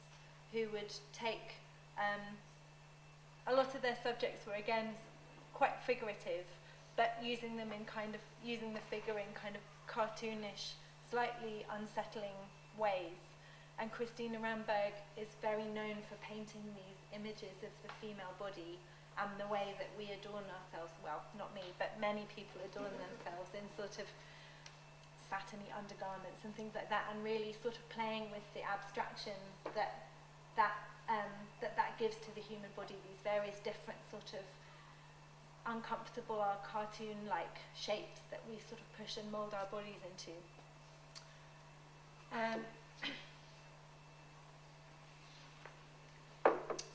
who would take a lot of their subjects were again quite figurative, but using the figure in kind of cartoonish, slightly unsettling ways. And Christina Ramberg is very known for painting these images of the female body and the way that we adorn ourselves. Well, not me, but many people adorn themselves in sort of satiny undergarments and things like that, and really sort of playing with the abstraction that gives to the human body, these various different sort of uncomfortable or cartoon-like shapes that we sort of push and mould our bodies into.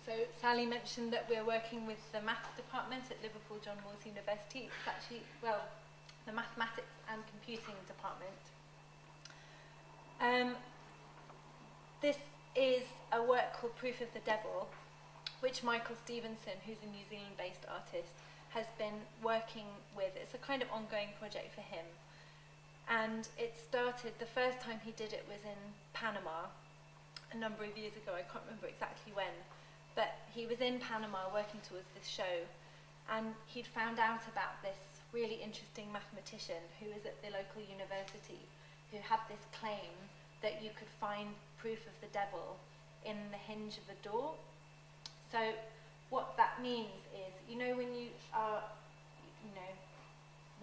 So Sally mentioned that we're working with the maths department at Liverpool John Moores University. It's actually, the mathematics and computing department. This is a work called Proof of the Devil, which Michael Stevenson, who's a New Zealand-based artist, has been working with. It's a kind of ongoing project for him. And it started, the first time he did it was in Panama, a number of years ago. I can't remember exactly when. But he was in Panama working towards this show, and he'd found out about this really interesting mathematician who was at the local university, who had this claim that you could find proof of the devil in the hinge of a door. So what that means is, when you are,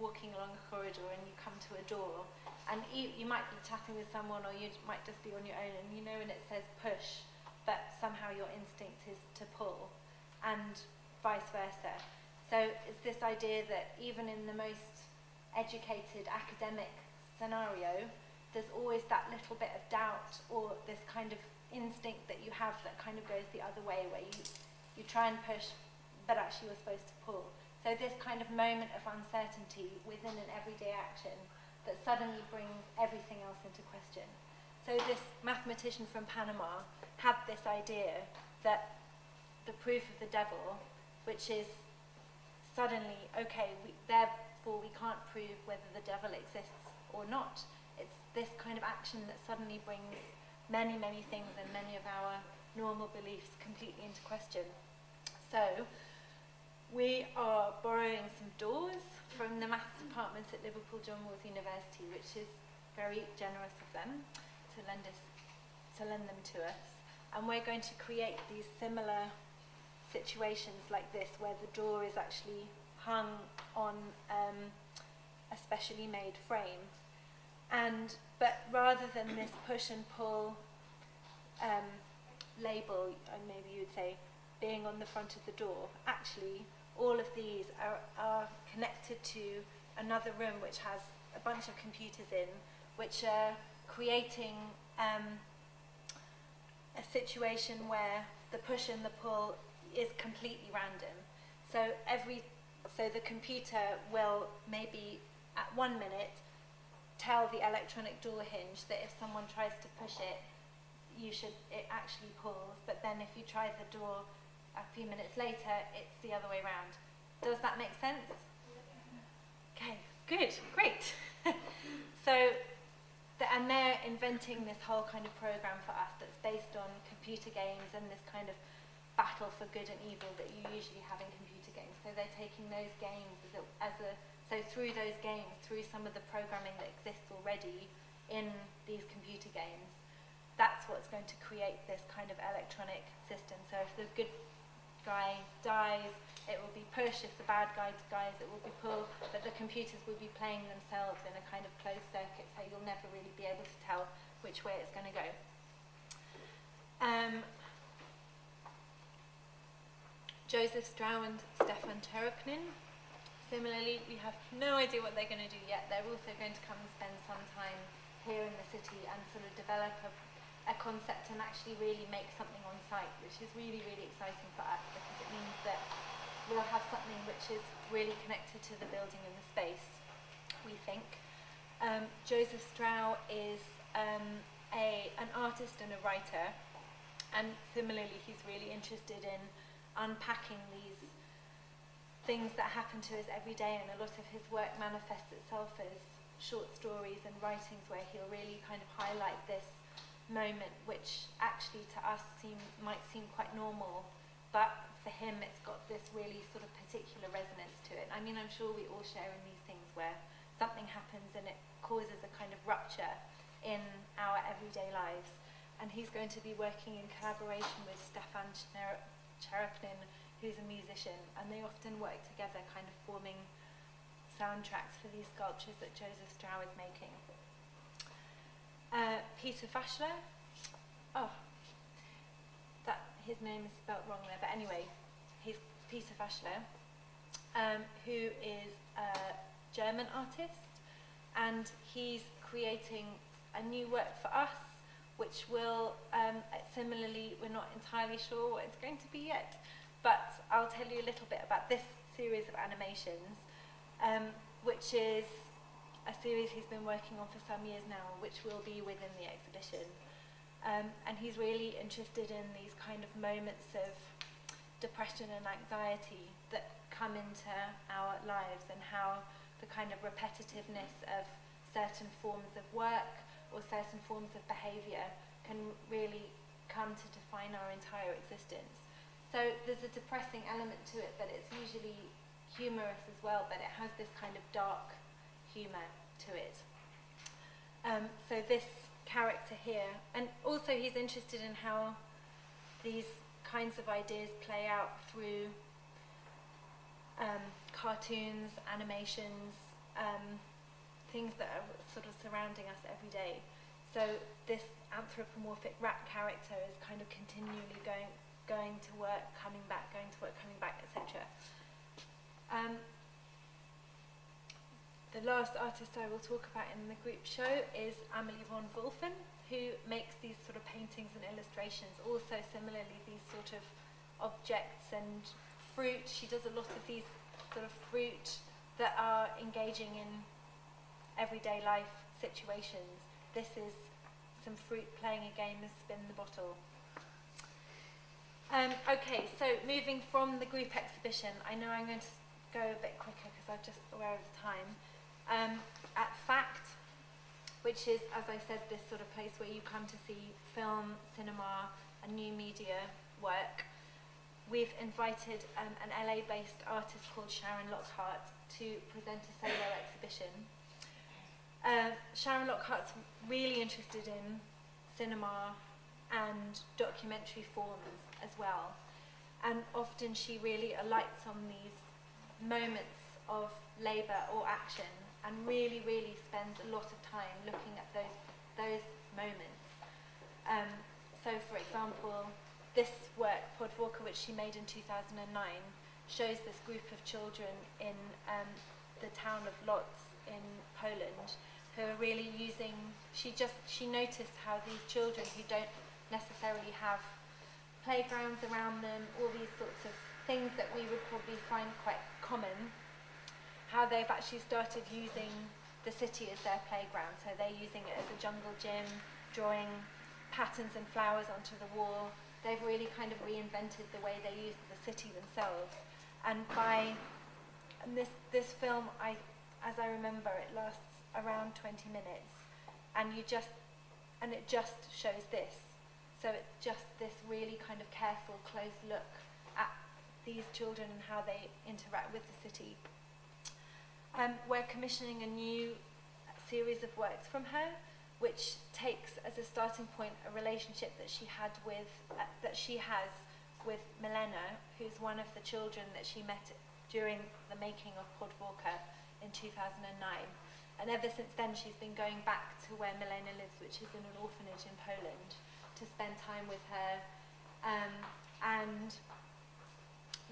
walking along a corridor and you come to a door, and you might be chatting with someone, or you might just be on your own, and and it says push, but somehow your instinct is to pull. and vice versa. So it's this idea that even in the most educated academic scenario, there's always that little bit of doubt or this kind of instinct that you have that kind of goes the other way, where you try and push, but actually you're supposed to pull. So this kind of moment of uncertainty within an everyday action that suddenly brings everything else into question. So this mathematician from Panama had this idea that the proof of the devil, which is suddenly, okay, therefore we can't prove whether the devil exists or not. It's this kind of action that suddenly brings many, many things and many of our normal beliefs completely into question. So we are borrowing some doors from the maths department at Liverpool John Moores University, which is very generous of them to lend them to us. And we're going to create these similar situations like this, where the door is actually hung on a specially made frame. But rather than this push and pull label, maybe you'd say, being on the front of the door, actually all of these are connected to another room which has a bunch of computers in, which are creating a situation where the push and the pull is completely random. So the computer will maybe at 1 minute tell the electronic door hinge that if someone tries to push it, it actually pulls, but then if you try the door a few minutes later, it's the other way around. Does that make sense? Okay, good, great. And they're inventing this whole kind of program for us that's based on computer games and this kind of battle for good and evil that you usually have in computer games. So they're taking those games so through those games, through some of the programming that exists already in these computer games, that's what's going to create this kind of electronic system. So if the good guy dies, it will be push. If the bad guy dies, it will be pull. But the computers will be playing themselves in a kind of closed circuit, so you'll never really be able to tell which way it's going to go. Joseph Strauss and Stefan Cheroknin. Similarly, we have no idea what they're going to do yet. They're also going to come and spend some time here in the city and sort of develop a concept and actually really make something on site, which is really, really exciting for us, because it means that we'll have something which is really connected to the building and the space, we think. Joseph Strauss is an artist and a writer, and similarly he's really interested in unpacking these things that happen to us every day, and a lot of his work manifests itself as short stories and writings where he'll really kind of highlight this moment, which actually to us might seem quite normal, but for him it's got this really sort of particular resonance to it. I mean, I'm sure we all share in these things where something happens and it causes a kind of rupture in our everyday lives, and he's going to be working in collaboration with Stefan Cheroknin, who's a musician, and they often work together kind of forming soundtracks for these sculptures that Joseph Strauss is making. Peter Faschler, his name is spelt wrong there, but anyway, he's Peter Faschler, who is a German artist, and he's creating a new work for us, which will, similarly, we're not entirely sure what it's going to be yet, but I'll tell you a little bit about this series of animations, which is a series he's been working on for some years now, which will be within the exhibition. And he's really interested in these kind of moments of depression and anxiety that come into our lives, and how the kind of repetitiveness of certain forms of work or certain forms of behaviour can really come to define our entire existence. So there's a depressing element to it, but it's usually humorous as well, but it has this kind of dark humour to it. So this character here, and also he's interested in how these kinds of ideas play out through cartoons, animations, things that are sort of surrounding us every day. So this anthropomorphic rat character is kind of continually going to work, coming back, going to work, coming back, etc. The last artist I will talk about in the group show is Amelie von Wolfen, who makes these sort of paintings and illustrations, also similarly these sort of objects and fruit. She does a lot of these sort of fruit that are engaging in everyday life situations. This is some fruit playing a game of spin the bottle. Okay, so moving from the group exhibition, I know I'm going to go a bit quicker because I'm just aware of the time. At FACT, which is, as I said, this sort of place where you come to see film, cinema, and new media work, we've invited an LA-based artist called Sharon Lockhart to present a solo exhibition. Sharon Lockhart's really interested in cinema and documentary forms as well, and often she really alights on these moments of labour or action and really, really spends a lot of time looking at those moments. So, for example, this work, Podwórko, which she made in 2009, shows this group of children in the town of Lodz in Poland who are really using, she noticed how these children who don't necessarily have playgrounds around them, all these sorts of things that we would probably find quite common, how they've actually started using the city as their playground. So they're using it as a jungle gym, drawing patterns and flowers onto the wall. They've really kind of reinvented the way they use the city themselves. And this film, as I remember, it lasts around 20 minutes, and it just shows this. So it's just this really kind of careful, close look at these children and how they interact with the city. We're commissioning a new series of works from her, which takes as a starting point a relationship that she has with Milena, who's one of the children that she met during the making of Podwórko in 2009. And ever since then, she's been going back to where Milena lives, which is in an orphanage in Poland, to spend time with her and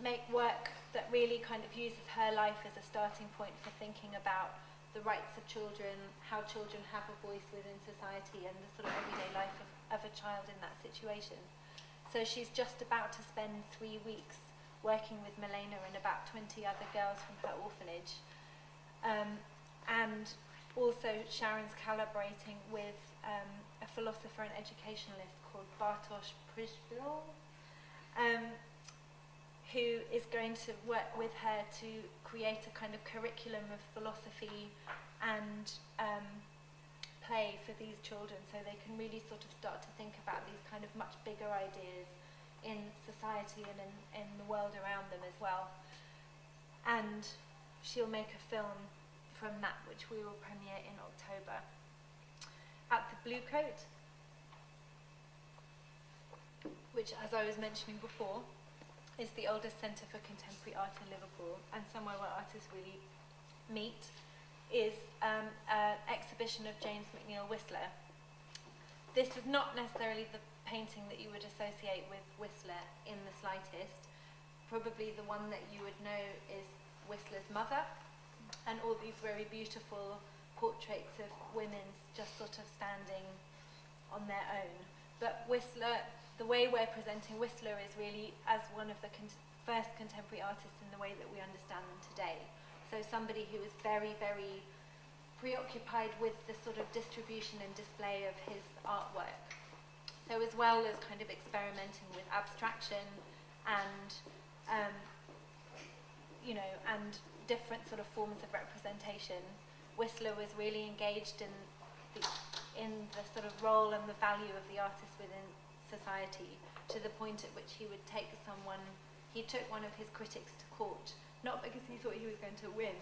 make work that really kind of uses her life as a starting point for thinking about the rights of children, how children have a voice within society, and the sort of everyday life of a child in that situation. So she's just about to spend 3 weeks working with Milena and about 20 other girls from her orphanage. And also Sharon's collaborating with a philosopher and educationalist called Bartosz Przybyl, who is going to work with her to create a kind of curriculum of philosophy and play for these children, so they can really sort of start to think about these kind of much bigger ideas in society and in the world around them as well. And she'll make a film from that, which we will premiere in October. At the Blue Coat, which, as I was mentioning before, is the oldest centre for contemporary art in Liverpool, and somewhere where artists really meet, is an exhibition of James McNeill Whistler. This is not necessarily the painting that you would associate with Whistler in the slightest. Probably the one that you would know is Whistler's mother, and all these very beautiful portraits of women just sort of standing on their own. But Whistler, the way we're presenting Whistler is really as one of the first contemporary artists in the way that we understand them today. So somebody who is very, very preoccupied with the sort of distribution and display of his artwork. So as well as kind of experimenting with abstraction and, and different sort of forms of representation, Whistler was really engaged in the sort of role and the value of the artist within society, to the point at which he took one of his critics to court, not because he thought he was going to win,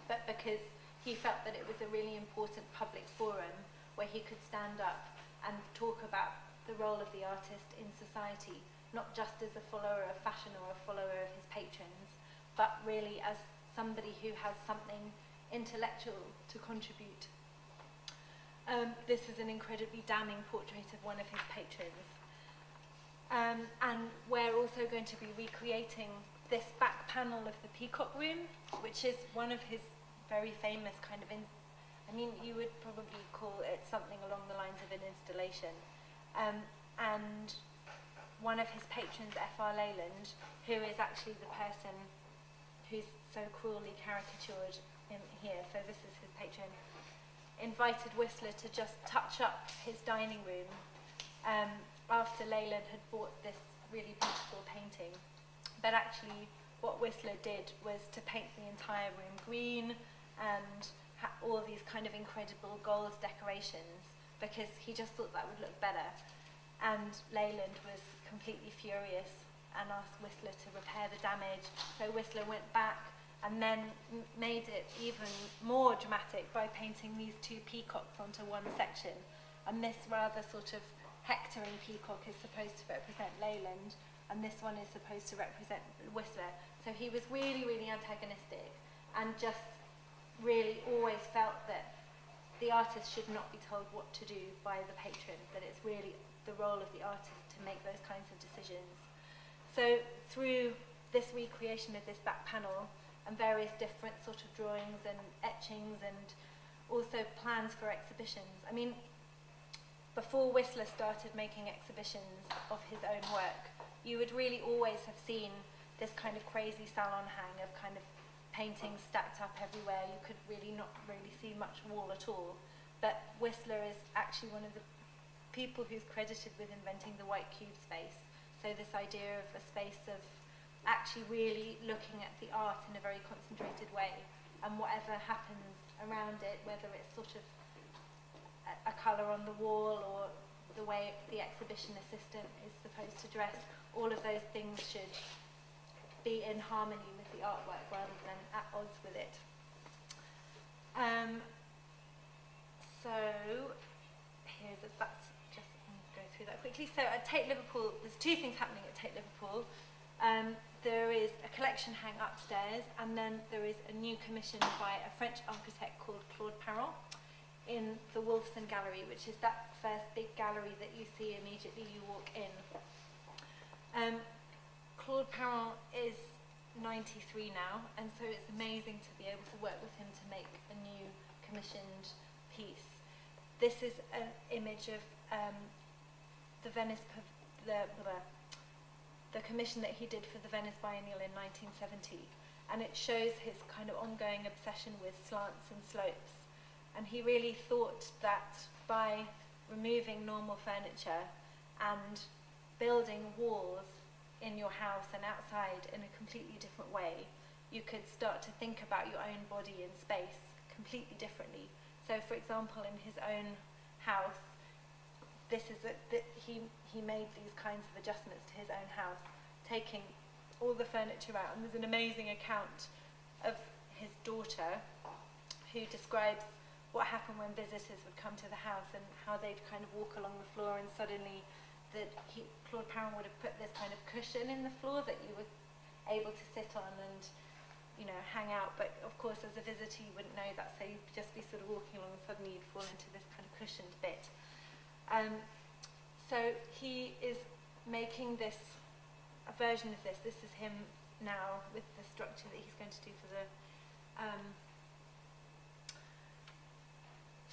but because he felt that it was a really important public forum where he could stand up and talk about the role of the artist in society, not just as a follower of fashion or a follower of his patrons, but really as somebody who has something intellectual to contribute. This is an incredibly damning portrait of one of his patrons. And we're also going to be recreating this back panel of the Peacock Room, which is one of his very famous kind of, I mean, you would probably call it something along the lines of an installation. And one of his patrons, F.R. Leyland, who is actually the person who's so cruelly caricatured in here, so this is his patron, invited Whistler to just touch up his dining room after Leyland had bought this really beautiful painting. But actually what Whistler did was to paint the entire room green and all these kind of incredible gold decorations, because he just thought that would look better. And Leyland was completely furious and asked Whistler to repair the damage. So Whistler went back and then made it even more dramatic by painting these two peacocks onto one section. And this rather sort of hectoring peacock is supposed to represent Leyland, and this one is supposed to represent Whistler. So he was really, really antagonistic, and just really always felt that the artist should not be told what to do by the patron, that it's really the role of the artist to make those kinds of decisions. So through this recreation of this back panel and various different sort of drawings and etchings and also plans for exhibitions, I mean, before Whistler started making exhibitions of his own work, you would really always have seen this kind of crazy salon hang of kind of paintings stacked up everywhere. You could really not really see much wall at all. But Whistler is actually one of the people who's credited with inventing the white cube space. So this idea of a space of actually really looking at the art in a very concentrated way, and whatever happens around it, whether it's sort of a colour on the wall or the way the exhibition assistant is supposed to dress, all of those things should be in harmony with the artwork rather than at odds with it. So that's just, I'm going to go through that quickly. So at Tate Liverpool, there's two things happening at Tate Liverpool. There is a collection hang upstairs, and then there is a new commission by a French architect called Claude Parent in the Wolfson Gallery, which is that first big gallery that you see immediately you walk in. Claude Parent is 93 now, and so it's amazing to be able to work with him to make a new commissioned piece. This is an image of the commission that he did for the Venice Biennial in 1970, and it shows his kind of ongoing obsession with slants and slopes. And he really thought that by removing normal furniture and building walls in your house and outside in a completely different way, you could start to think about your own body and space completely differently. So for example, in his own house, he made these kinds of adjustments to his own house, taking all the furniture out. And there's an amazing account of his daughter who describes what happened when visitors would come to the house and how they'd kind of walk along the floor, and suddenly Claude Parent would have put this kind of cushion in the floor that you were able to sit on and, you know, hang out. But of course, as a visitor, you wouldn't know that, so you'd just be sort of walking along and suddenly you'd fall into this kind of cushioned bit. So he is making a version of this. This is him now with the structure that he's going to do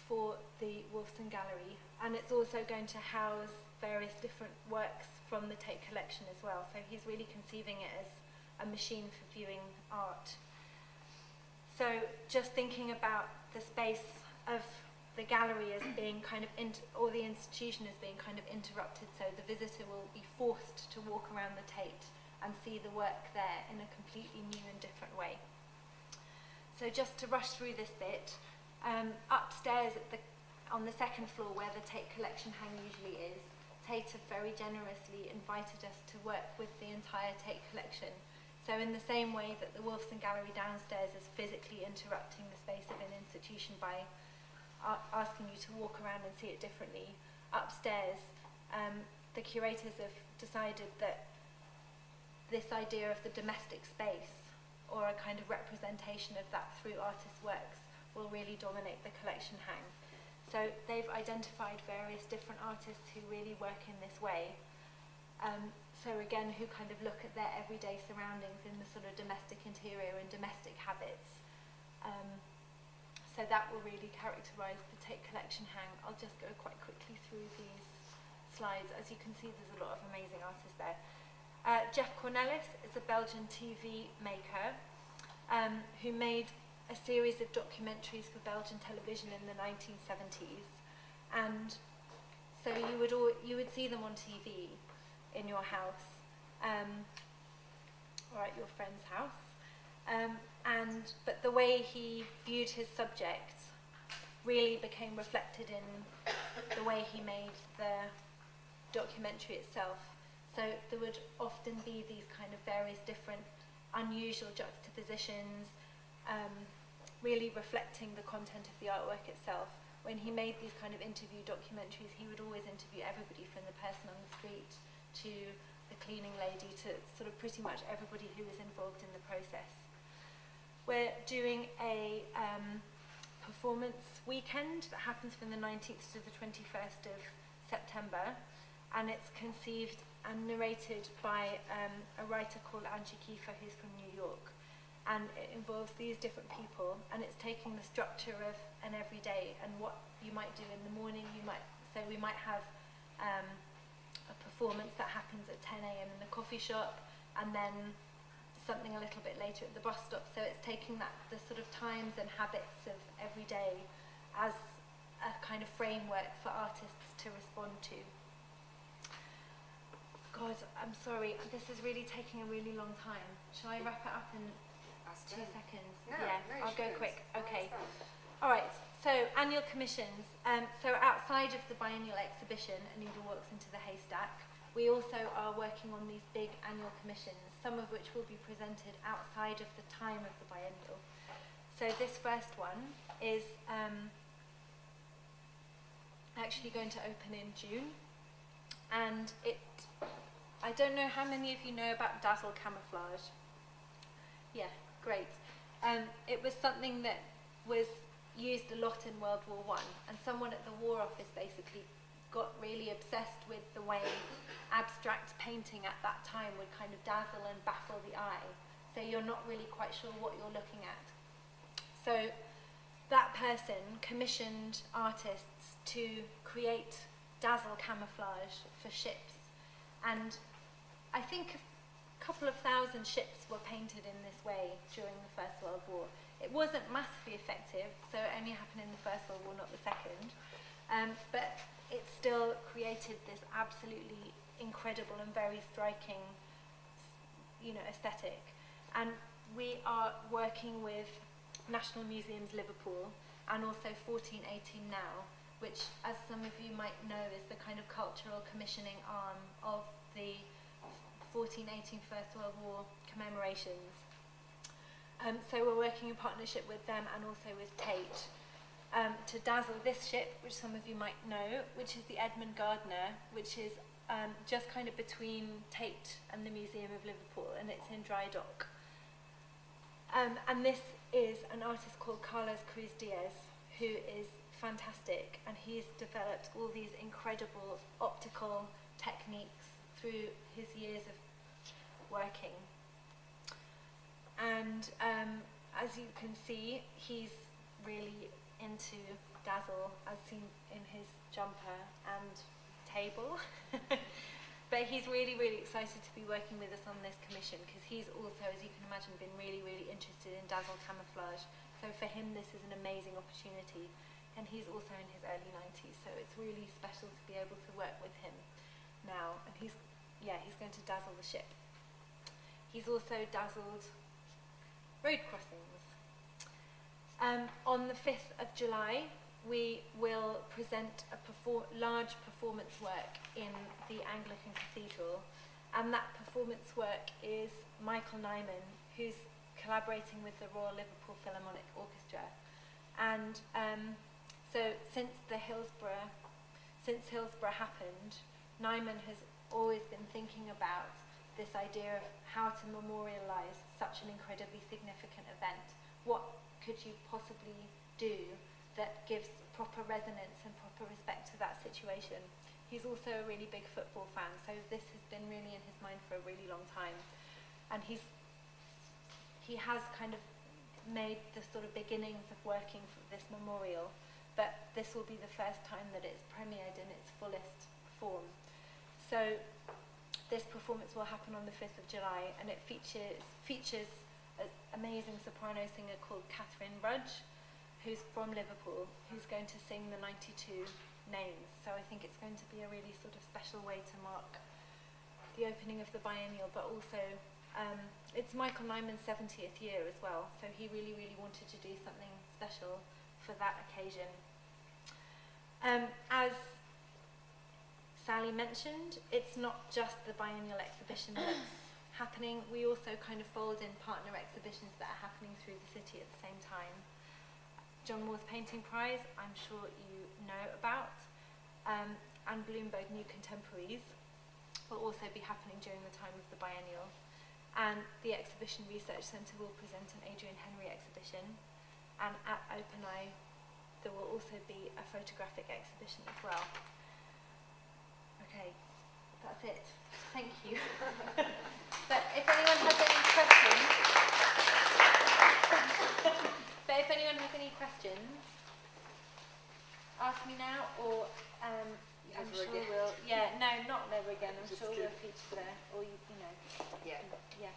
for the Wolfson Gallery, and it's also going to house various different works from the Tate collection as well. So he's really conceiving it as a machine for viewing art. So just thinking about the space of the gallery as being kind of, or the institution as being kind of interrupted, so the visitor will be forced to walk around the Tate and see the work there in a completely new and different way. So just to rush through this bit, upstairs on the second floor where the Tate collection hang usually is, Tate have very generously invited us to work with the entire Tate collection. So in the same way that the Wolfson Gallery downstairs is physically interrupting the space of an institution by asking you to walk around and see it differently, upstairs the curators have decided that this idea of the domestic space, or a kind of representation of that through artists' works, will really dominate the collection hang. So they've identified various different artists who really work in this way, So again, who kind of look at their everyday surroundings in the sort of domestic interior and domestic habits. So that will really characterise the Tate collection hang. I'll just go quite quickly through these slides. As you can see, there's a lot of amazing artists there. Jeff Cornelis is a Belgian TV maker who made a series of documentaries for Belgian television in the 1970s, and so you would see them on TV in your house or at your friend's house, but the way he viewed his subjects really became reflected in the way he made the documentary itself. So there would often be these kind of various different unusual juxtapositions, really reflecting the content of the artwork itself. When he made these kind of interview documentaries, he would always interview everybody, from the person on the street to the cleaning lady, to sort of pretty much everybody who was involved in the process. We're doing a performance weekend that happens from the 19th to the 21st of September, and it's conceived and narrated by a writer called Angie Kiefer, who's from New York. And it involves these different people, and it's taking the structure of an everyday and what you might do in the morning. So we might have a performance that happens at 10 a.m. in the coffee shop, and then something a little bit later at the bus stop. So it's taking the sort of times and habits of every day as a kind of framework for artists to respond to. God, I'm sorry, this is really taking a really long time. Shall I wrap it up in 2 seconds? No, yeah, no, I'll go shouldn't. quick. No, Okay. it's fine. All right, so annual commissions. So outside of the biennial exhibition, A Needle Walks into the Haystack, we also are working on these big annual commissions, some of which will be presented outside of the time of the biennial. So this first one is actually going to open in June, and I don't know how many of you know about dazzle camouflage. Yeah, great. It was something that was used a lot in World War I, and someone at the War Office basically got really obsessed with the way abstract painting at that time would kind of dazzle and baffle the eye. So you're not really quite sure what you're looking at. So that person commissioned artists to create dazzle camouflage for ships, and I think a couple of thousand ships were painted in this way during the First World War. It wasn't massively effective, so it only happened in the First World War, not the Second, but it still created this absolutely incredible and very striking, aesthetic. And we are working with National Museums Liverpool and also 1418 Now, which, as some of you might know, is the kind of cultural commissioning arm of the 1418 First World War commemorations. So we're working in partnership with them and also with Tate to dazzle this ship, which some of you might know, which is the Edmund Gardner, which is just kind of between Tate and the Museum of Liverpool, and it's in dry dock. And this is an artist called Carlos Cruz Diaz, who is fantastic, and he's developed all these incredible optical techniques through his years of working. And as you can see, he's really into dazzle, as seen in his jumper and table. But he's really, really excited to be working with us on this commission, because he's also, as you can imagine, been really, really interested in dazzle camouflage. So for him, this is an amazing opportunity. And he's also in his early 90s, so it's really special to be able to work with him now. And he's going to dazzle the ship. He's also dazzled road crossings. On the 5th of July, we will present a large performance work in the Anglican Cathedral, and that performance work is Michael Nyman, who's collaborating with the Royal Liverpool Philharmonic Orchestra. And so since Hillsborough happened, Nyman has always been thinking about this idea of how to memorialise such an incredibly significant event. What could you possibly do that gives proper resonance and proper respect to that situation? He's also a really big football fan, so this has been really in his mind for a really long time. And he has kind of made the sort of beginnings of working for this memorial, but this will be the first time that it's premiered in its fullest form. So this performance will happen on the 5th of July, and it features an amazing soprano singer called Catherine Rudge, who's from Liverpool, who's going to sing the 92 names. So I think it's going to be a really sort of special way to mark the opening of the biennial, but also it's Michael Nyman's 70th year as well, so he really, really wanted to do something special for that occasion. As Sally mentioned, it's not just the biennial exhibition that's happening. We also kind of fold in partner exhibitions that are happening through the city at the same time. John Moore's Painting Prize, I'm sure you know about, and Bloomberg New Contemporaries will also be happening during the time of the biennial. And the Exhibition Research Centre will present an Adrian Henry exhibition, and at Open Eye there will also be a photographic exhibition as well. Okay, that's it. Thank you. But if anyone has any questions, ask me now, or I'm Never sure again. we'll. Yeah, no, not never again. I'm Just sure kidding. we'll feature there, or you know. Yeah. Yeah.